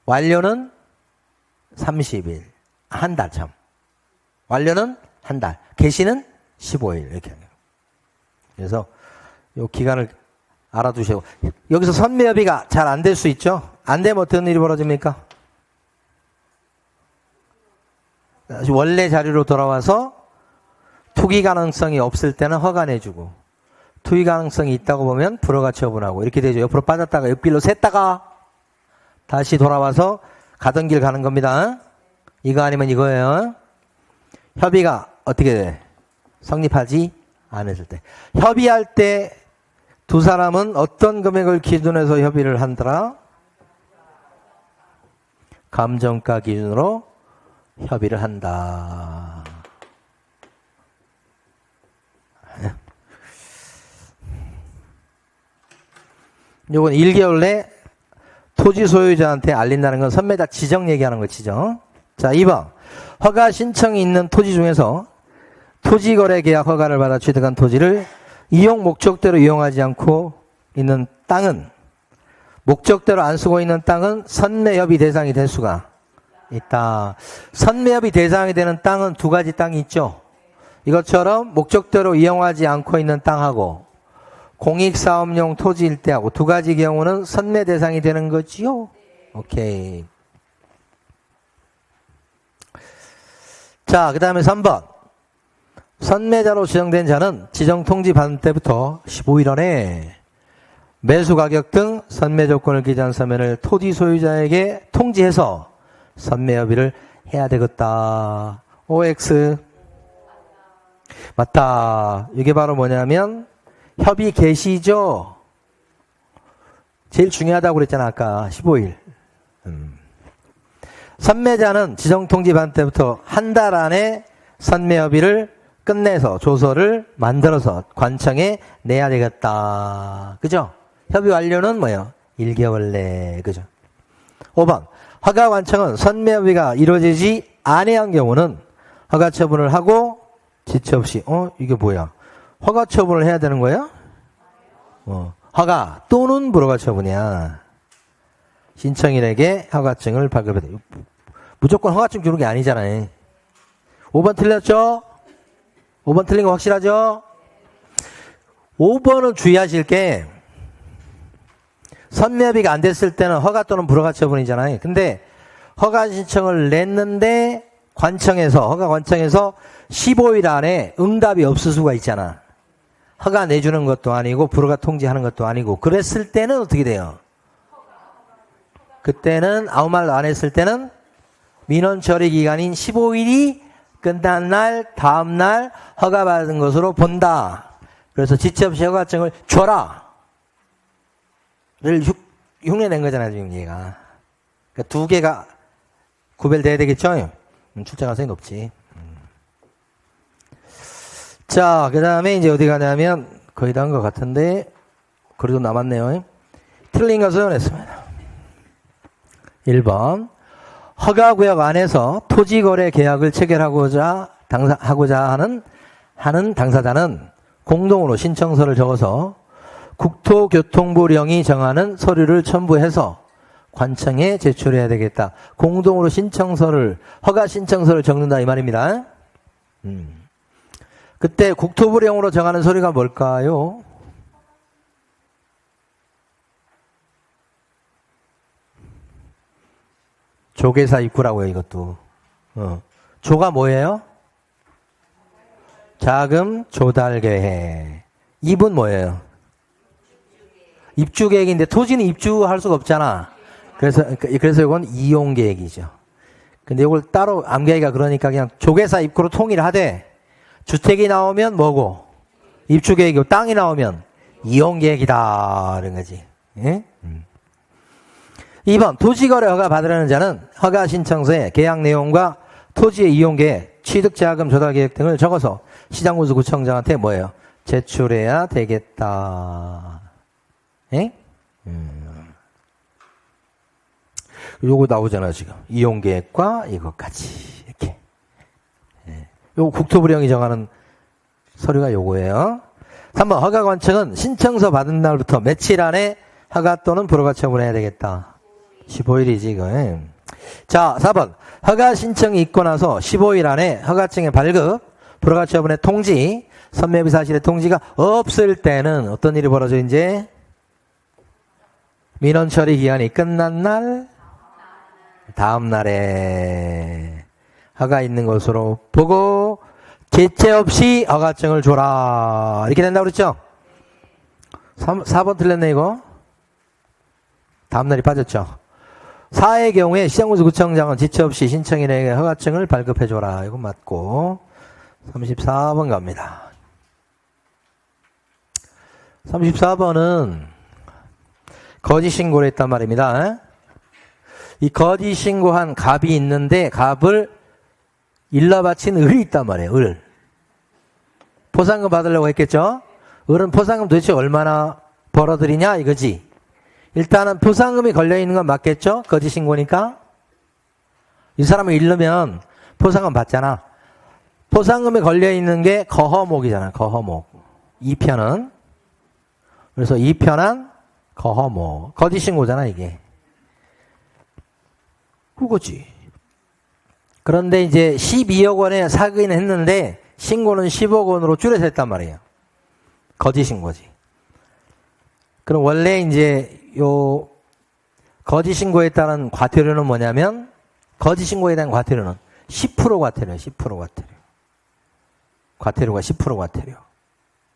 A: 완료는 30일. 한 달 참. 완료는 한 달. 개시는 15일. 이렇게. 그래서 요 기간을 알아두시고. 여기서 선매 협의가 잘 안 될 수 있죠? 안 되면 어떤 일이 벌어집니까? 원래 자리로 돌아와서 투기 가능성이 없을 때는 허가 내주고 투기 가능성이 있다고 보면 불허가 처분하고 이렇게 되죠. 옆으로 빠졌다가 옆길로 샜다가 다시 돌아와서 가던 길 가는 겁니다. 이거 아니면 이거예요. 협의가 어떻게 돼? 성립하지 않았을 때. 협의할 때 두 사람은 어떤 금액을 기준으로 해서 협의를 한더라? 감정가 기준으로 협의를 한다. 요건 1개월 내 토지 소유자한테 알린다는 건 선매자 지정 얘기하는 거 지정. 자, 2번. 허가 신청이 있는 토지 중에서 토지거래 계약 허가를 받아 취득한 토지를 이용 목적대로 이용하지 않고 있는 땅은 목적대로 안 쓰고 있는 땅은 선매협의 대상이 될 수가 있다. 선매협의 대상이 되는 땅은 두 가지 땅이 있죠. 이것처럼 목적대로 이용하지 않고 있는 땅하고 공익사업용 토지 일대하고 두 가지 경우는 선매 대상이 되는 거지요. 오케이. 자, 그 다음에 3번. 선매자로 지정된 자는 지정 통지 받은 때부터 15일 안에 매수 가격 등 선매 조건을 기재한 서면을 토지 소유자에게 통지해서 선매 협의를 해야 되겠다. OX. 맞다. 이게 바로 뭐냐면 협의 개시죠. 제일 중요하다고 그랬잖아 아까 15일. 선매자는 지정 통지 받은 때부터 한 달 안에 선매 협의를 끝내서 조서를 만들어서 관청에 내야 되겠다. 그죠? 협의 완료는 뭐예요? 1개월 내. 그죠? 5번. 허가관청은 선매 협의가 이루어지지 아니한 경우는 허가 처분을 하고 지체 없이 이게 뭐야? 허가 처분을 해야 되는 거예요? 허가 또는 불허가 처분이야. 신청인에게 허가증을 발급해야 돼. 무조건 허가증 주는 게 아니잖아요. 5번 틀렸죠? 5번 틀린 거 확실하죠? 5번은 주의하실 게 선매협의가 안 됐을 때는 허가 또는 불허가 처분이잖아요. 근데 허가 신청을 냈는데 허가 관청에서 15일 안에 응답이 없을 수가 있잖아. 허가 내주는 것도 아니고 불허가 통지하는 것도 아니고 그랬을 때는 어떻게 돼요? 그때는 아무 말도 안 했을 때는 민원 처리 기간인 15일이 끝난 날 다음 날 허가받은 것으로 본다. 그래서 지체 없이 허가증을 줘라. 를 흉내낸 거잖아요 지금 얘가. 그러니까 두 개가 구별돼야 되겠죠? 출제 가능성이 높지. 자, 그 다음에 이제 어디 가냐면 거의 다 한 것 같은데 그래도 남았네요. 틀린 것을 냈습니다. 1번. 허가구역 안에서 토지거래 계약을 체결하고자 하는 당사자는 공동으로 신청서를 적어서 국토교통부령이 정하는 서류를 첨부해서 관청에 제출해야 되겠다. 공동으로 허가 신청서를 적는다 이 말입니다. 그때 국토부령으로 정하는 서류가 뭘까요? 조계사 입구라고요, 이것도. 조가 뭐예요? 자금 조달 계획. 입은 뭐예요? 입주 계획인데 토지는 입주할 수가 없잖아. 그래서 이건 이용 계획이죠. 근데 이걸 따로 암기하기가 그러니까 그냥 조계사 입구로 통일하되 주택이 나오면 뭐고? 입주 계획이고 땅이 나오면 이용 계획이다. 이런 거지. 예? 2번. 토지거래 허가 받으려는 자는 허가 신청서에 계약 내용과 토지의 이용 계획, 취득자금 조달 계획 등을 적어서 시장군수구청장한테 뭐예요? 제출해야 되겠다. 예? 요거 나오잖아, 지금. 이용 계획과 이것까지. 이렇게. 예. 요거 국토부령이 정하는 서류가 요거예요. 3번. 허가관청은 신청서 받은 날부터 며칠 안에 허가 또는 불허가 처분해야 되겠다. 15일이지, 이거. 자, 4번. 허가 신청이 있고 나서 15일 안에 허가증의 발급, 불허가 처분의 통지, 선매비 사실의 통지가 없을 때는 어떤 일이 벌어져, 이제? 민원 처리 기한이 끝난 날, 다음 날에 허가 있는 것으로 보고, 제체 없이 허가증을 줘라. 이렇게 된다고 그랬죠? 4번 틀렸네, 이거. 다음 날이 빠졌죠? 4의 경우에 시장군수구청장은 지체 없이 신청인에게 허가증을 발급해줘라. 이거 맞고 34번 갑니다. 34번은 거짓 신고를 했단 말입니다. 이 거짓 신고한 갑이 있는데 갑을 일러 바친 을이 있단 말이에요. 을. 포상금 받으려고 했겠죠? 을은 포상금 도대체 얼마나 벌어들이냐 이거지. 일단은 포상금이 걸려있는 건 맞겠죠? 거짓 신고니까. 이 사람을 잃으면 포상금 받잖아. 포상금이 걸려있는 게 거허목이잖아. 거허목. 2편은. 그래서 2편한 거허목. 거짓 신고잖아 이게. 그거지. 그런데 이제 12억 원에 사기는 했는데 신고는 10억 원으로 줄여서 했단 말이에요. 거짓 신고지. 그럼 원래 이제 요 거짓 신고에 따른 과태료는 뭐냐면 거짓 신고에 대한 과태료는 10% 과태료, 10% 과태료. 과태료가 10% 과태료.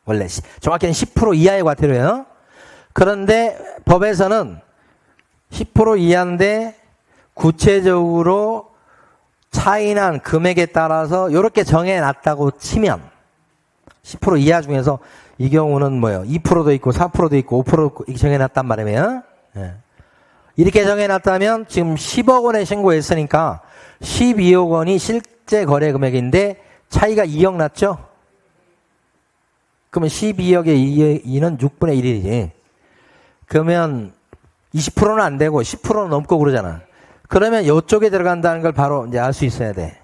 A: 원래 정확히는 10% 이하의 과태료예요. 그런데 법에서는 10% 이하인데 구체적으로 차이난 금액에 따라서 이렇게 정해놨다고 치면 10% 이하 중에서 이 경우는 뭐예요? 2%도 있고 4%도 있고 5%도 정해놨단 말이에요. 예. 이렇게 정해놨다면 지금 10억 원에 신고했으니까 12억 원이 실제 거래 금액인데 차이가 2억 났죠? 그러면 12억의 2는 6분의 1이지. 그러면 20%는 안 되고 10%는 넘고 그러잖아. 그러면 이쪽에 들어간다는 걸 바로 이제 알 수 있어야 돼.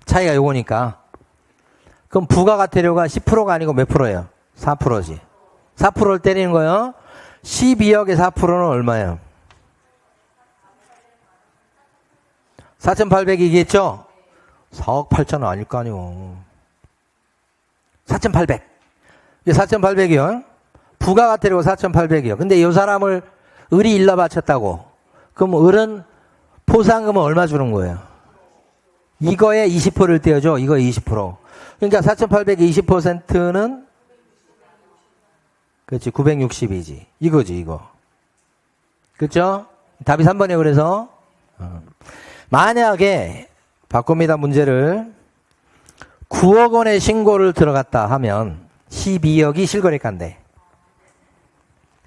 A: 차이가 요거니까. 그럼 부가가태료가 10%가 아니고 몇 프로예요? 4%지. 4%를 때리는 거예요. 12억의 4%는 얼마예요? 4,800이겠죠? 4억 8천은 아닐 거 아니오. 4,800. 이게 4,800이요. 부가가태료가 4,800이요. 근데 이 사람을 을이 일러 바쳤다고. 그럼 을은 포상금은 얼마 주는 거예요? 이거에 20%를 떼어줘. 이거에 20%. 그러니까 4,800의 20%는 그렇지 960이지. 이거지 이거. 그렇죠? 답이 3번이에요. 그래서 만약에 바꿉니다. 문제를 9억 원의 신고를 들어갔다 하면 12억이 실거래가인데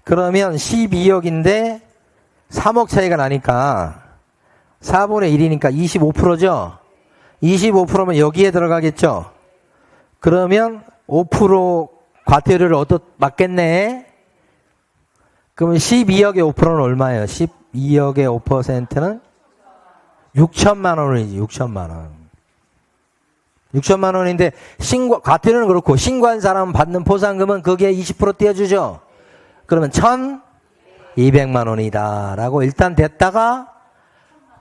A: 그러면 12억인데 3억 차이가 나니까 4분의 1이니까 25%죠? 25%면 여기에 들어가겠죠? 그러면 5% 과태료를 맞겠네? 그러면 12억의 5%는 얼마예요? 12억의 5%는 6천만 원이지, 6천만 원. 6천만 원인데, 과태료는 그렇고, 신고한 사람 받는 포상금은 거기에 20% 떼어주죠? 그러면 1,200만 원이다. 라고 일단 됐다가,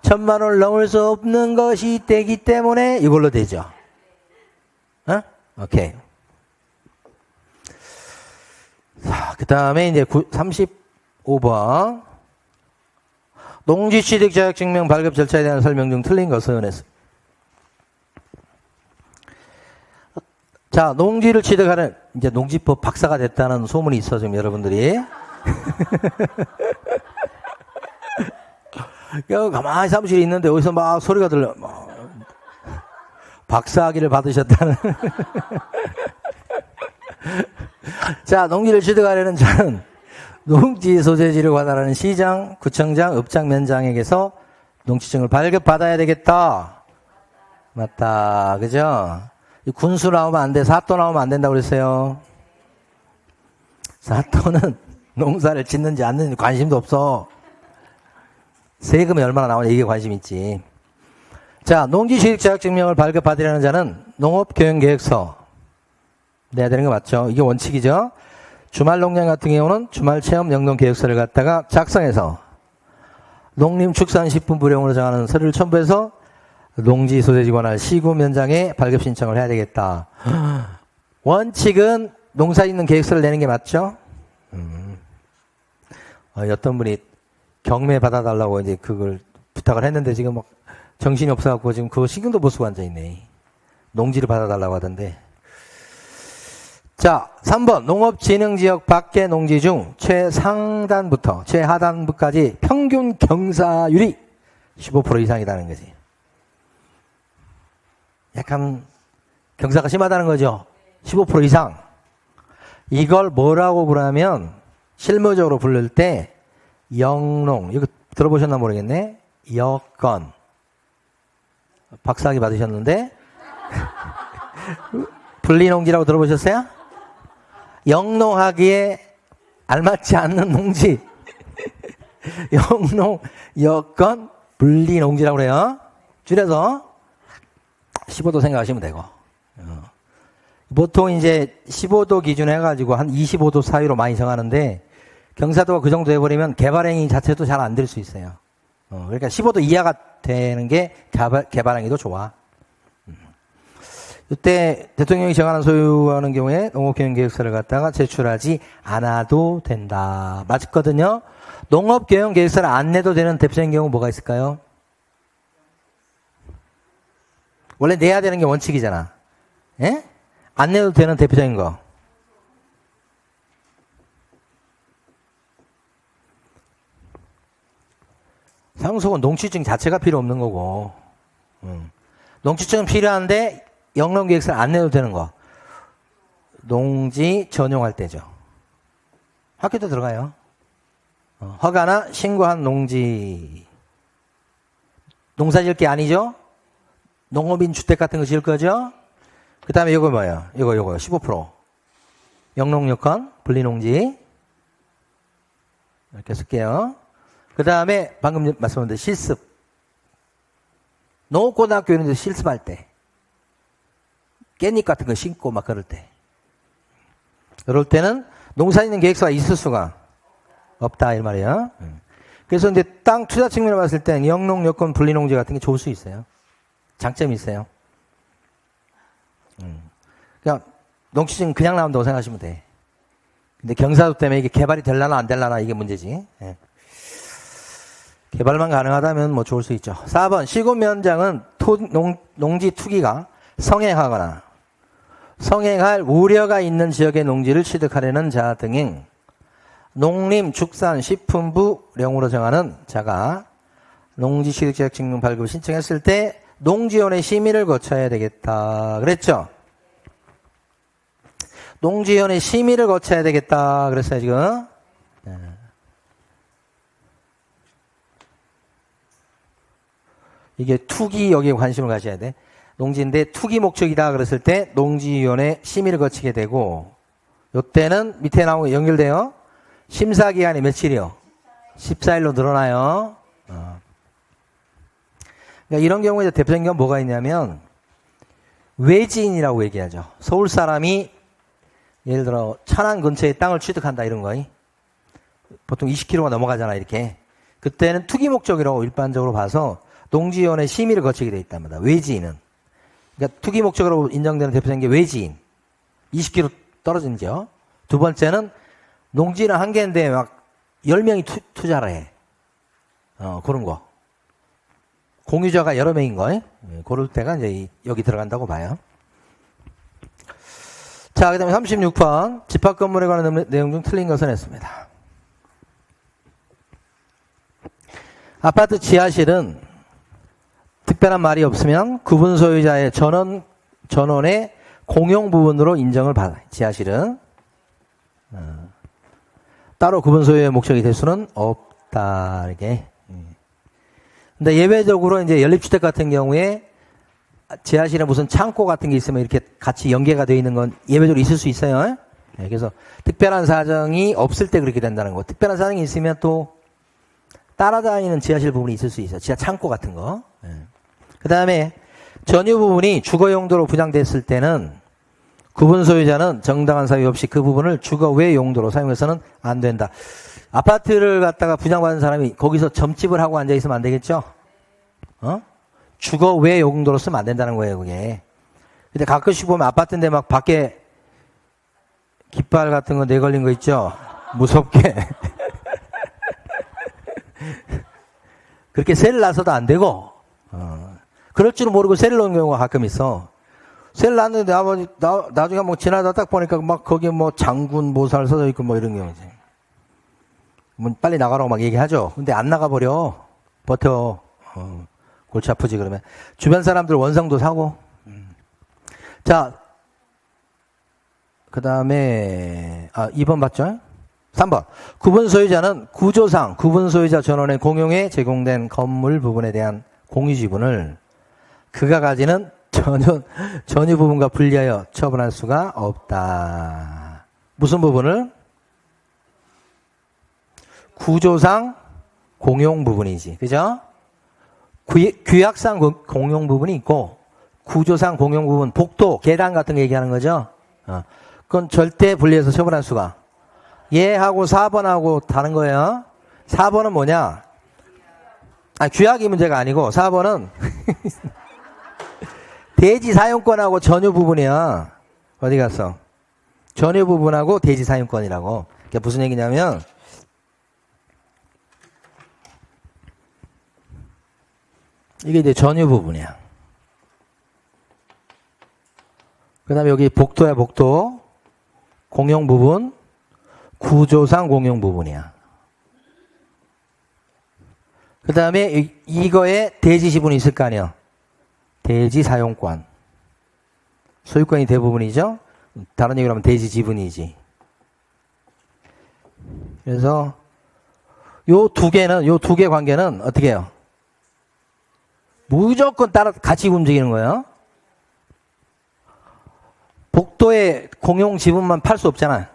A: 1,000만 원을 넘을 수 없는 것이 되기 때문에 이걸로 되죠. 어? 오케이. 자, 그 다음에 이제 35번. 농지취득 자격증명 발급 절차에 대한 설명 중 틀린 것은 했습니다. 자, 농지를 취득하는, 이제 농지법 박사가 됐다는 소문이 있어, 지금 여러분들이. 가만히 사무실에 있는데 어디서 막 소리가 들려. 박사학위를 받으셨다는. 자, 농지를 취득하려는 자는 농지 소재지를 관할하는 시장, 구청장, 읍장면장에게서 농지증을 발급받아야 되겠다. 맞다. 그죠? 군수 나오면 안 돼. 사또 나오면 안 된다고 그랬어요. 사또는 농사를 짓는지 안 짓는지 관심도 없어. 세금이 얼마나 나오냐 이게 관심 있지. 자, 농지취득 자격증명을 발급받으려는 자는 농업교육계획서 내야 되는 거 맞죠? 이게 원칙이죠. 주말 농장 같은 경우는 주말체험 영농계획서를 갖다가 작성해서 농림축산식품부령으로 정하는 서류를 첨부해서 농지 소재지 관할 시구면장에 발급 신청을 해야 되겠다. 원칙은 농사 짓는 계획서를 내는 게 맞죠? 어떤 분이 경매 받아달라고 이제 그걸 부탁을 했는데 지금 막 정신이 없어갖고 지금 그거 신경도 못 쓰고 앉아있네. 농지를 받아달라고 하던데. 자, 3번. 농업진흥지역 밖의 농지 중 최상단부터 최하단부까지 평균 경사율이 15% 이상이라는 거지. 약간 경사가 심하다는 거죠. 15% 이상. 이걸 뭐라고 부르면 실무적으로 부를 때 영농. 이거 들어보셨나 모르겠네. 여건. 박사학위 받으셨는데 분리농지라고 들어보셨어요? 영농하기에 알맞지 않는 농지. 영농, 여건, 분리농지라고 그래요. 줄여서 15도 생각하시면 되고. 보통 이제 15도 기준 해가지고 한 25도 사이로 많이 정하는데 경사도가 그 정도 해버리면 개발행위 자체도 잘 안 될 수 있어요. 그러니까 15도 이하가 되는 게 개발행위도 좋아. 이때 대통령이 정하는 소유하는 경우에 농업교육계획서를 갖다가 제출하지 않아도 된다. 맞거든요. 농업교육계획서를 안 내도 되는 대표적인 경우 뭐가 있을까요? 원래 내야 되는 게 원칙이잖아. 예? 안 내도 되는 대표적인 거. 상속은 농지증 자체가 필요 없는 거고. 농지증은 필요한데 영농계획서를 안 내도 되는 거. 농지 전용할 때죠. 학교도 들어가요. 허가나 신고한 농지. 농사 지을 게 아니죠? 농업인 주택 같은 거 지을 거죠? 그 다음에 이거 뭐예요? 이거 15%. 영농요건, 분리농지. 이렇게 쓸게요. 그 다음에 방금 말씀드린 실습. 농업고등학교 이런 데 실습할 때. 깻잎 같은 거 심고 막 그럴 때. 그럴 때는 농사 짓는 계획서가 있을 수가 없다, 이 말이에요. 그래서 이제 땅 투자 측면으로 봤을 땐 영농요건, 분리농지 같은 게 좋을 수 있어요. 장점이 있어요. 그냥 농지증 그냥 나온다고 생각하시면 돼. 근데 경사도 때문에 이게 개발이 될라나 안 될라나 이게 문제지. 예. 개발만 가능하다면 뭐 좋을 수 있죠. 4번 시군면장은 농지 투기가 성행하거나 성행할 우려가 있는 지역의 농지를 취득하려는 자 등인 농림축산식품부령으로 정하는 자가 농지 취득자격 증명 발급을 신청했을 때 농지위원회 심의를 거쳐야 되겠다. 그랬죠? 농지위원회 심의를 거쳐야 되겠다. 그랬어요, 지금. 이게 투기 여기에 관심을 가져야 돼. 농지인데 투기 목적이다 그랬을 때 농지위원회 심의를 거치게 되고 요때는 밑에 나온 거 연결돼요. 심사기간이 며칠이요? 14일로 늘어나요. 그러니까 이런 경우에 대표적인 건 뭐가 있냐면 외지인이라고 얘기하죠. 서울 사람이 예를 들어 천안 근처에 땅을 취득한다 이런 거. 보통 20km가 넘어가잖아 이렇게. 그때는 투기 목적이라고 일반적으로 봐서 농지위원회 심의를 거치게 돼 있답니다. 외지인은. 그러니까 투기 목적으로 인정되는 대표적인 게 외지인. 20km 떨어진죠. 두 번째는 농지는 한 개인데 막 10명이 투자를 해. 그런 거. 공유자가 여러 명인 거. 그럴 때가 이제 여기 들어간다고 봐요. 자, 그 다음에 36번. 집합 건물에 관한 내용 중 틀린 것은 했습니다. 아파트 지하실은 특별한 말이 없으면 구분 소유자의 전원의 공용 부분으로 인정을 받아요. 지하실은. 따로 구분 소유의 목적이 될 수는 없다. 이렇게. 근데 예외적으로 이제 연립주택 같은 경우에 지하실에 무슨 창고 같은 게 있으면 이렇게 같이 연계가 되어 있는 건 예외적으로 있을 수 있어요. 네, 그래서 특별한 사정이 없을 때 그렇게 된다는 거. 특별한 사정이 있으면 또 따라다니는 지하실 부분이 있을 수 있어요. 지하 창고 같은 거. 네. 그 다음에 전유 부분이 주거 용도로 분양됐을 때는 구분 소유자는 정당한 사유 없이 그 부분을 주거 외 용도로 사용해서는 안 된다. 아파트를 갖다가 분양받은 사람이 거기서 점집을 하고 앉아있으면 안 되겠죠? 주거 외 용도로 쓰면 안 된다는 거예요, 그게. 근데 가끔씩 보면 아파트인데 막 밖에 깃발 같은 거 내걸린 거 있죠? 무섭게. 그렇게 세를 놔서도 안 되고, 그럴 줄은 모르고 세를 놓은 경우가 가끔 있어. 세를 놨는데 나중에 뭐 지나다 딱 보니까 막 거기에 뭐 장군 모살 써져 있고 뭐 이런 경우지. 뭐 빨리 나가라고 막 얘기하죠. 근데 안 나가버려. 버텨. 골치 아프지 그러면. 주변 사람들 원성도 사고. 자, 그 다음에 2번 맞죠? 3번. 구분 소유자는 구조상 구분 소유자 전원의 공용에 제공된 건물 부분에 대한 공유 지분을 그가 가지는 전유 부분과 분리하여 처분할 수가 없다. 무슨 부분을? 구조상 공용 부분이지. 그죠? 규약상 공용 부분이 있고 구조상 공용 부분, 복도, 계단 같은 거 얘기하는 거죠. 그건 절대 분리해서 처분할 수가. 얘하고 4번하고 다른 거예요. 4번은 뭐냐? 규약이 문제가 아니고 4번은 대지 사용권하고 전유 부분이야. 어디 갔어? 전유 부분하고 대지 사용권이라고. 그게 무슨 얘기냐면 이게 이제 전유 부분이야. 그 다음에 여기 복도야, 복도. 공용 부분. 구조상 공용 부분이야. 그 다음에 이거에 대지 지분이 있을 거 아니야. 대지 사용권. 소유권이 대부분이죠. 다른 얘기로 하면 대지 지분이지. 그래서 요 두 개 관계는 어떻게 해요? 무조건 따라 같이 움직이는 거예요. 복도에 공용 지분만 팔 수 없잖아.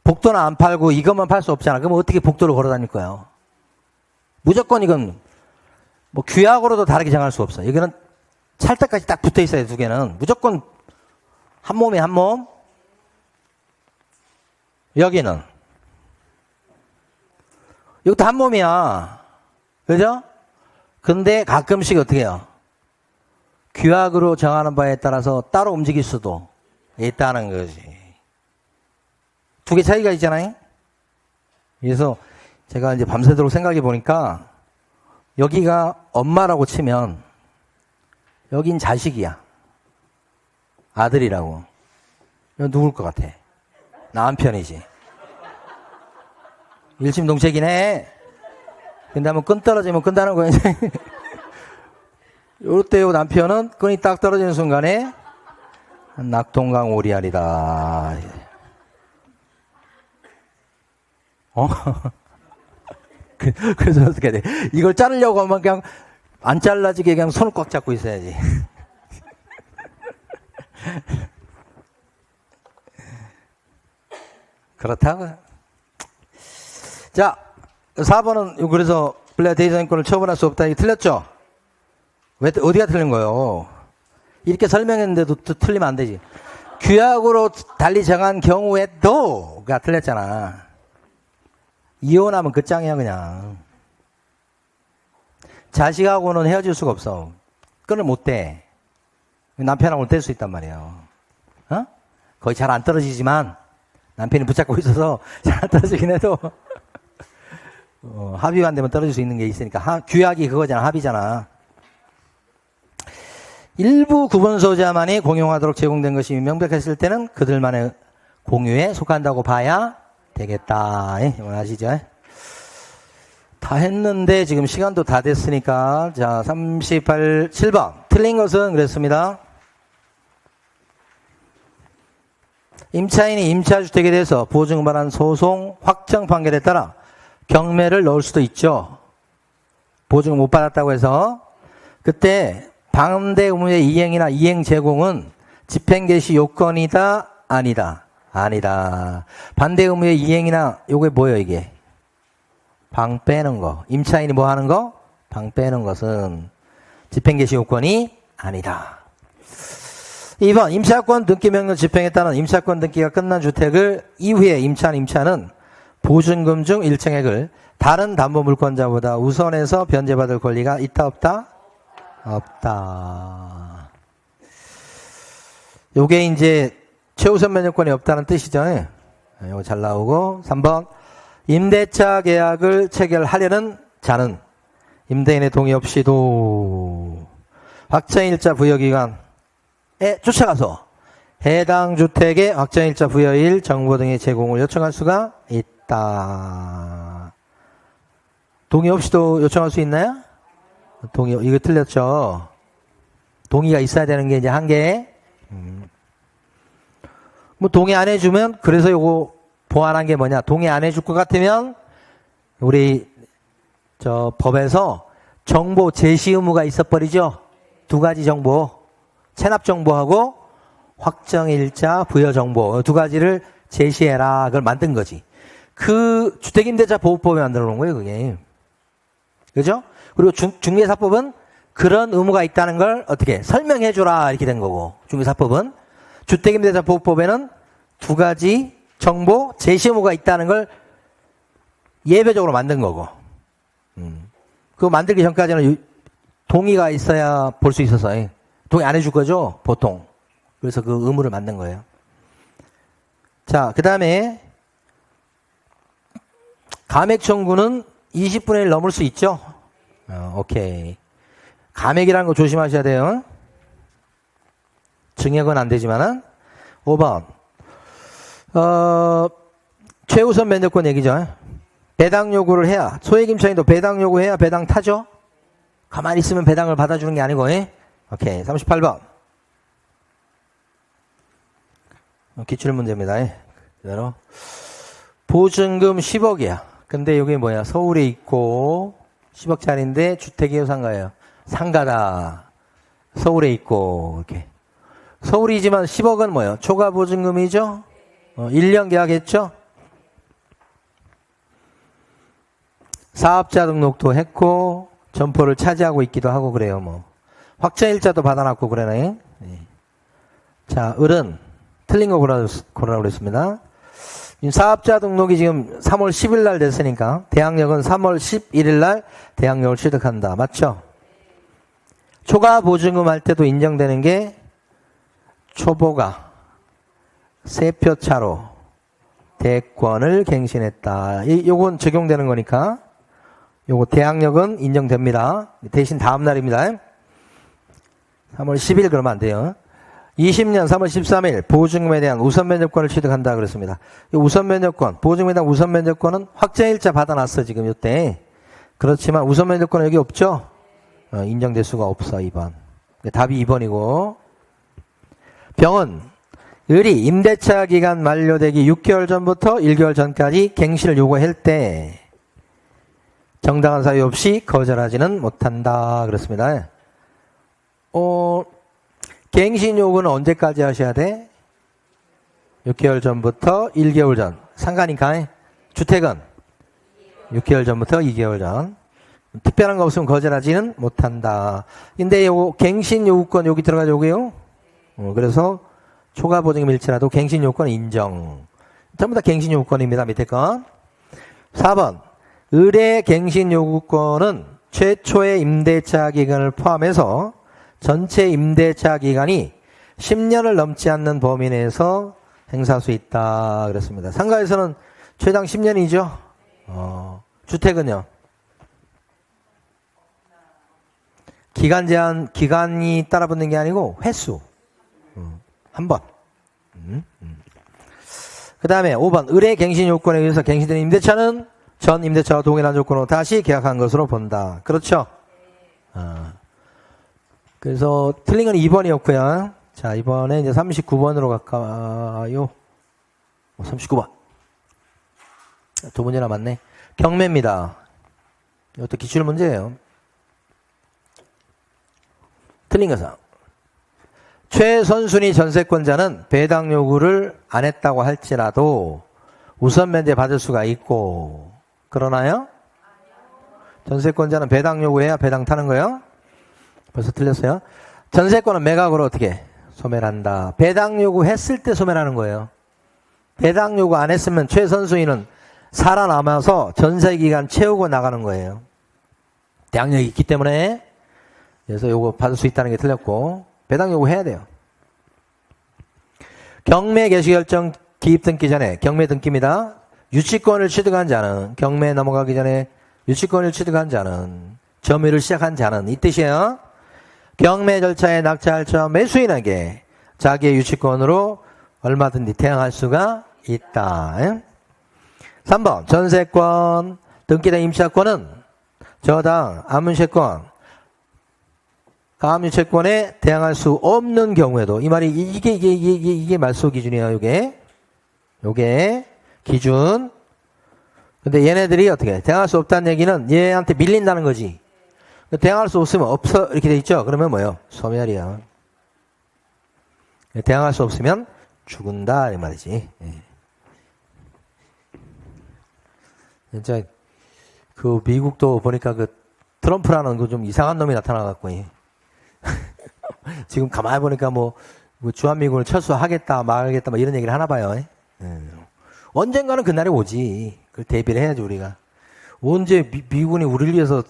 A: 복도는 안 팔고 이것만 팔 수 없잖아. 그럼 어떻게 복도를 걸어 다닐 거예요? 무조건 이건 뭐 규약으로도 다르게 정할 수 없어. 여기는 찰떡같이 딱 붙어 있어야 돼, 두 개는. 무조건 한 몸에 한 몸. 여기는 이것도 한 몸이야. 그죠? 근데 가끔씩 어떻게 해요? 규약으로 정하는 바에 따라서 따로 움직일 수도 있다는 거지. 두 개 차이가 있잖아요? 그래서 제가 이제 밤새도록 생각해 보니까 여기가 엄마라고 치면 여긴 자식이야. 아들이라고. 이건 누굴 것 같아? 남편이지. 일심동체긴 해. 근데 한번 끈 떨어지면 끈다는 거야. 요때요 남편은 끈이 딱 떨어지는 순간에 낙동강 오리알이다. 그래서 어떻게 해야 돼? 이걸 자르려고 하면 그냥 안 잘라지게 그냥 손을 꽉 잡고 있어야지. 그렇다고. 자, 4번은 그래서 블레아 대지사용권을 처분할 수 없다. 이게 틀렸죠? 왜, 어디가 틀린 거예요? 이렇게 설명했는데도 틀리면 안 되지. 규약으로 달리 정한 경우에도가 틀렸잖아. 이혼하면 끝장이야, 그냥. 자식하고는 헤어질 수가 없어. 끈을 못 떼. 남편하고는 뗄 수 있단 말이에요. 어? 거의 잘 안 떨어지지만, 남편이 붙잡고 있어서 잘 안 떨어지긴 해도, 합의가 안 되면 떨어질 수 있는 게 있으니까. 규약이 그거잖아, 합의잖아. 일부 구분 소자만이 공용하도록 제공된 것이 명백했을 때는 그들만의 공유에 속한다고 봐야 되겠다. 이건 아시죠? 다 했는데 지금 시간도 다 됐으니까 자 7번 틀린 것은 그랬습니다. 임차인이 임차주택에 대해서 보증받은 소송 확정 판결에 따라 경매를 넣을 수도 있죠. 보증을 못 받았다고 해서. 그때 반대 의무의 이행이나 이행 제공은 집행 개시 요건이다, 아니다. 아니다. 반대 의무의 이행이나 요게 뭐예요, 이게? 방 빼는 거. 임차인이 뭐 하는 거? 방 빼는 것은 집행 개시 요건이 아니다. 2번 임차권 등기 명령 집행에 따른 임차권 등기가 끝난 주택을 이후에 임차는 보증금 중 일정액을 다른 담보물권자보다 우선해서 변제받을 권리가 있다, 없다? 없다. 요게 이제 최우선 면역권이 없다는 뜻이죠. 이거 잘 나오고. 3번 임대차 계약을 체결하려는 자는 임대인의 동의 없이도 확정일자 부여기간에 쫓아가서 해당 주택의 확정일자 부여일 정보 등의 제공을 요청할 수가 있다. 동의 없이도 요청할 수 있나요? 동의, 이거 틀렸죠? 동의가 있어야 되는 게 이제 한 개. 뭐 동의 안 해주면 그래서 요거 보완한 게 뭐냐? 동의 안 해줄 것 같으면 우리 저 법에서 정보 제시 의무가 있어버리죠. 두 가지 정보, 체납 정보하고 확정일자 부여 정보 두 가지를 제시해라. 그걸 만든 거지. 그 주택임대차 보호법에 만들어 놓은 거예요, 그게. 그죠? 그리고 중개사법은 그런 의무가 있다는 걸 어떻게 설명해줘라 이렇게 된 거고, 중개사법은 주택임대차 보호법에는 두 가지 정보 제시 의무가 있다는 걸 예외적으로 만든 거고, 그거 만들기 전까지는 동의가 있어야 볼 수 있어서 동의 안 해줄 거죠, 보통. 그래서 그 의무를 만든 거예요. 자, 그 다음에 감액 청구는 20분의 1 넘을 수 있죠. 오케이. 감액이라는 거 조심하셔야 돼요. 증액은 안 되지만은. 5번. 최우선 면접권 얘기죠. 배당 요구를 해야, 소액임차인도 배당 요구해야 배당 타죠? 가만히 있으면 배당을 받아주는 게 아니고, 오케이. 38번. 기출문제입니다. 그대로. 보증금 10억이야. 근데 여기 뭐야? 서울에 있고, 10억짜리인데 주택이에요, 상가예요? 상가다. 서울에 있고, 이렇게. 서울이지만 10억은 뭐예요? 초과 보증금이죠? 1년 계약했죠? 사업자 등록도 했고, 점포를 차지하고 있기도 하고 그래요, 뭐. 확정일자도 받아놨고 그러네. 자, 을은 틀린 거 고르라고 그랬습니다. 사업자 등록이 지금 3월 10일 날 됐으니까, 대항력은 3월 11일 날 대항력을 취득한다. 맞죠? 초과 보증금 할 때도 인정되는 게, 초보가 세표 차로 대권을 갱신했다. 요건 적용되는 거니까 요거 대항력은 인정됩니다. 대신 다음 날입니다. 3월 10일 그러면 안 돼요. 20년 3월 13일 보증금에 대한 우선 면접권을 취득한다 그랬습니다. 이 우선 면접권, 보증금에 대한 우선 면접권은 확정일자 받아놨어 지금 이때. 그렇지만 우선 면접권은 여기 없죠? 인정될 수가 없어 2번. 답이 2번이고. 병은 을이 임대차 기간 만료되기 6개월 전부터 1개월 전까지 갱신을 요구할 때 정당한 사유 없이 거절하지는 못한다 그렇습니다. 갱신 요구는 언제까지 하셔야 돼? 6개월 전부터 1개월 전. 상가니까 주택은 6개월 전부터 2개월 전. 특별한 거 없으면 거절하지는 못한다. 근데 요거 갱신 요구권 여기 들어가죠, 요거요? 그래서 초과 보증금 일치라도 갱신 요건 인정. 전부 다 갱신 요건입니다. 밑에 건. 4번. 을의 갱신 요구권은 최초의 임대차 기간을 포함해서 전체 임대차 기간이 10년을 넘지 않는 범위 내에서 행사할 수 있다 그랬습니다. 상가에서는 최장 10년이죠. 주택은요? 기간 제한, 기간이 따라붙는 게 아니고 횟수. 한 번. 그 다음에 5번. 을의 갱신 요건에 의해서 갱신된 임대차는 전 임대차와 동일한 조건으로 다시 계약한 것으로 본다. 그렇죠? 그래서 틀린 건 2번이었고요. 자, 이번에 이제 39번으로 갈까요? 39번. 두 문제 남았네. 경매입니다. 이것도 기출 문제예요. 틀린 것은 최선순위 전세권자는 배당 요구를 안 했다고 할지라도 우선 면제 받을 수가 있고, 그러나요? 전세권자는 배당 요구해야 배당 타는 거예요? 벌써 틀렸어요? 전세권은 매각으로 어떻게 소멸 한다. 배당 요구했을 때 소멸하는 거예요. 배당 요구 안 했으면 최선순위는 살아남아서 전세기간 채우고 나가는 거예요. 대항력이 있기 때문에. 그래서 요거 받을 수 있다는 게 틀렸고, 배당 요구해야 돼요. 경매 개시 결정 기입 등기 전에, 경매 등기입니다. 유치권을 취득한 자는, 경매에 넘어가기 전에 유치권을 취득한 자는, 점유를 시작한 자는, 이 뜻이에요. 경매 절차에 낙찰할 자 매수인에게 자기의 유치권으로 얼마든지 대항할 수가 있다. 3번 전세권, 등기된 임차권은 저당, 암유채권, 가압류채권에 대항할 수 없는 경우에도, 이 말이 이게 말소 기준이에요. 요게 기준. 근데 얘네들이 어떻게 대항할 수 없다는 얘기는 얘한테 밀린다는 거지. 대항할 수 없으면 없어 이렇게 돼 있죠. 그러면 뭐예요? 소멸이야. 대항할 수 없으면 죽은다 이 말이지. 진짜 그 미국도 보니까 그 트럼프라는 그 좀 이상한 놈이 나타나갖고 지금 가만히 보니까 뭐 주한미군을 철수하겠다 말겠다 뭐 이런 얘기를 하나 봐요. 언젠가는 그날이 오지. 그걸 대비를 해야지 우리가. 언제 미군이 우리를 위해서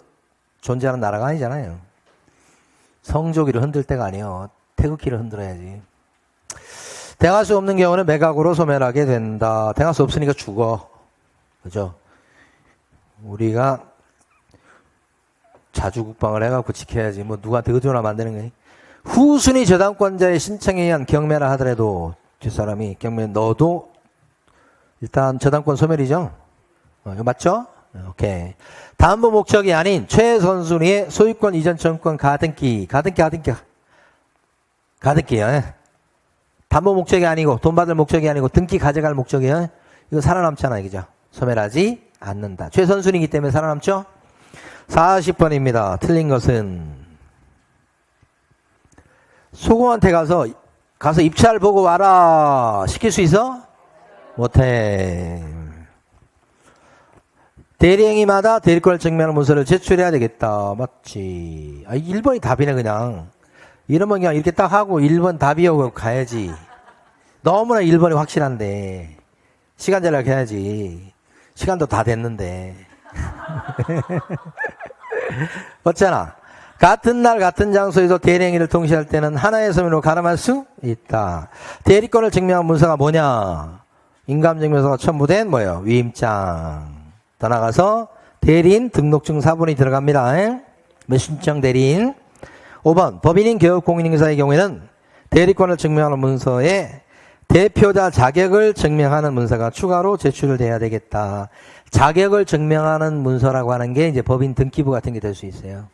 A: 존재하는 나라가 아니잖아요. 성조기를 흔들 때가 아니에요. 태극기를 흔들어야지. 대항할 수 없는 경우는 매각으로 소멸하게 된다. 대항할 수 없으니까 죽어. 그죠? 우리가 자주국방을 해갖고 지켜야지. 뭐 누구한테 의존하면 안 되는 거니. 후순위 저당권자의 신청에 의한 경매를 하더라도 뒷사람이 경매 넣어도 일단 저당권 소멸이죠. 이거 맞죠? 오케이. 담보 목적이 아닌 최선순위의 소유권 이전 청구권 가등기요. 담보 목적이 아니고 돈 받을 목적이 아니고 등기 가져갈 목적이요. 이거 살아남잖아, 이거죠. 소멸하지 않는다. 최선순위이기 때문에 살아남죠? 40번입니다. 틀린 것은 소공한테 가서 입찰 보고 와라 시킬 수 있어? 못해. 대리행위마다 대리권을 증명하는 문서를 제출해야 되겠다. 맞지? 1번이 답이네 그냥. 이러면 그냥 이렇게 딱 하고 1번 답이라고 가야지. 너무나 1번이 확실한데 시간 절약 해야지. 시간도 다 됐는데. 어쩌나 같은 날 같은 장소에서 대리행위를 동시에 할 때는 하나의 서면으로 가름할 수 있다. 대리권을 증명한 문서가 뭐냐? 인감증명서가 첨부된 뭐예요? 위임장. 더 나가서 대리인 등록증 사본이 들어갑니다. 신청 대리인. 5번 법인인 개업공인인사의 경우에는 대리권을 증명하는 문서에 대표자 자격을 증명하는 문서가 추가로 제출돼야 되겠다. 자격을 증명하는 문서라고 하는 게 이제 법인 등기부 같은 게 될 수 있어요.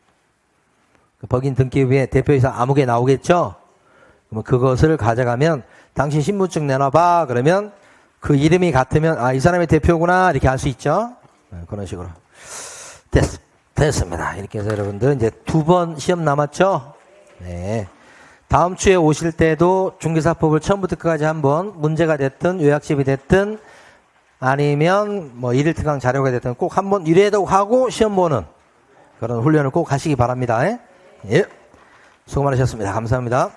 A: 법인 등기부에 대표이사 아무개 나오겠죠? 그러면 그것을 가져가면 당신 신분증 내놔봐. 그러면 그 이름이 같으면 이 사람이 대표구나 이렇게 알 수 있죠? 그런 식으로. 됐습니다. 이렇게 해서 여러분들 이제 2번 시험 남았죠? 네. 다음 주에 오실 때도 중개사법을 처음부터 끝까지 한번 문제가 됐든 요약집이 됐든 아니면 뭐 1일 특강 자료가 됐든 꼭 한번 이래도 하고 시험 보는 그런 훈련을 꼭 하시기 바랍니다. 예. 수고 많으셨습니다. 감사합니다.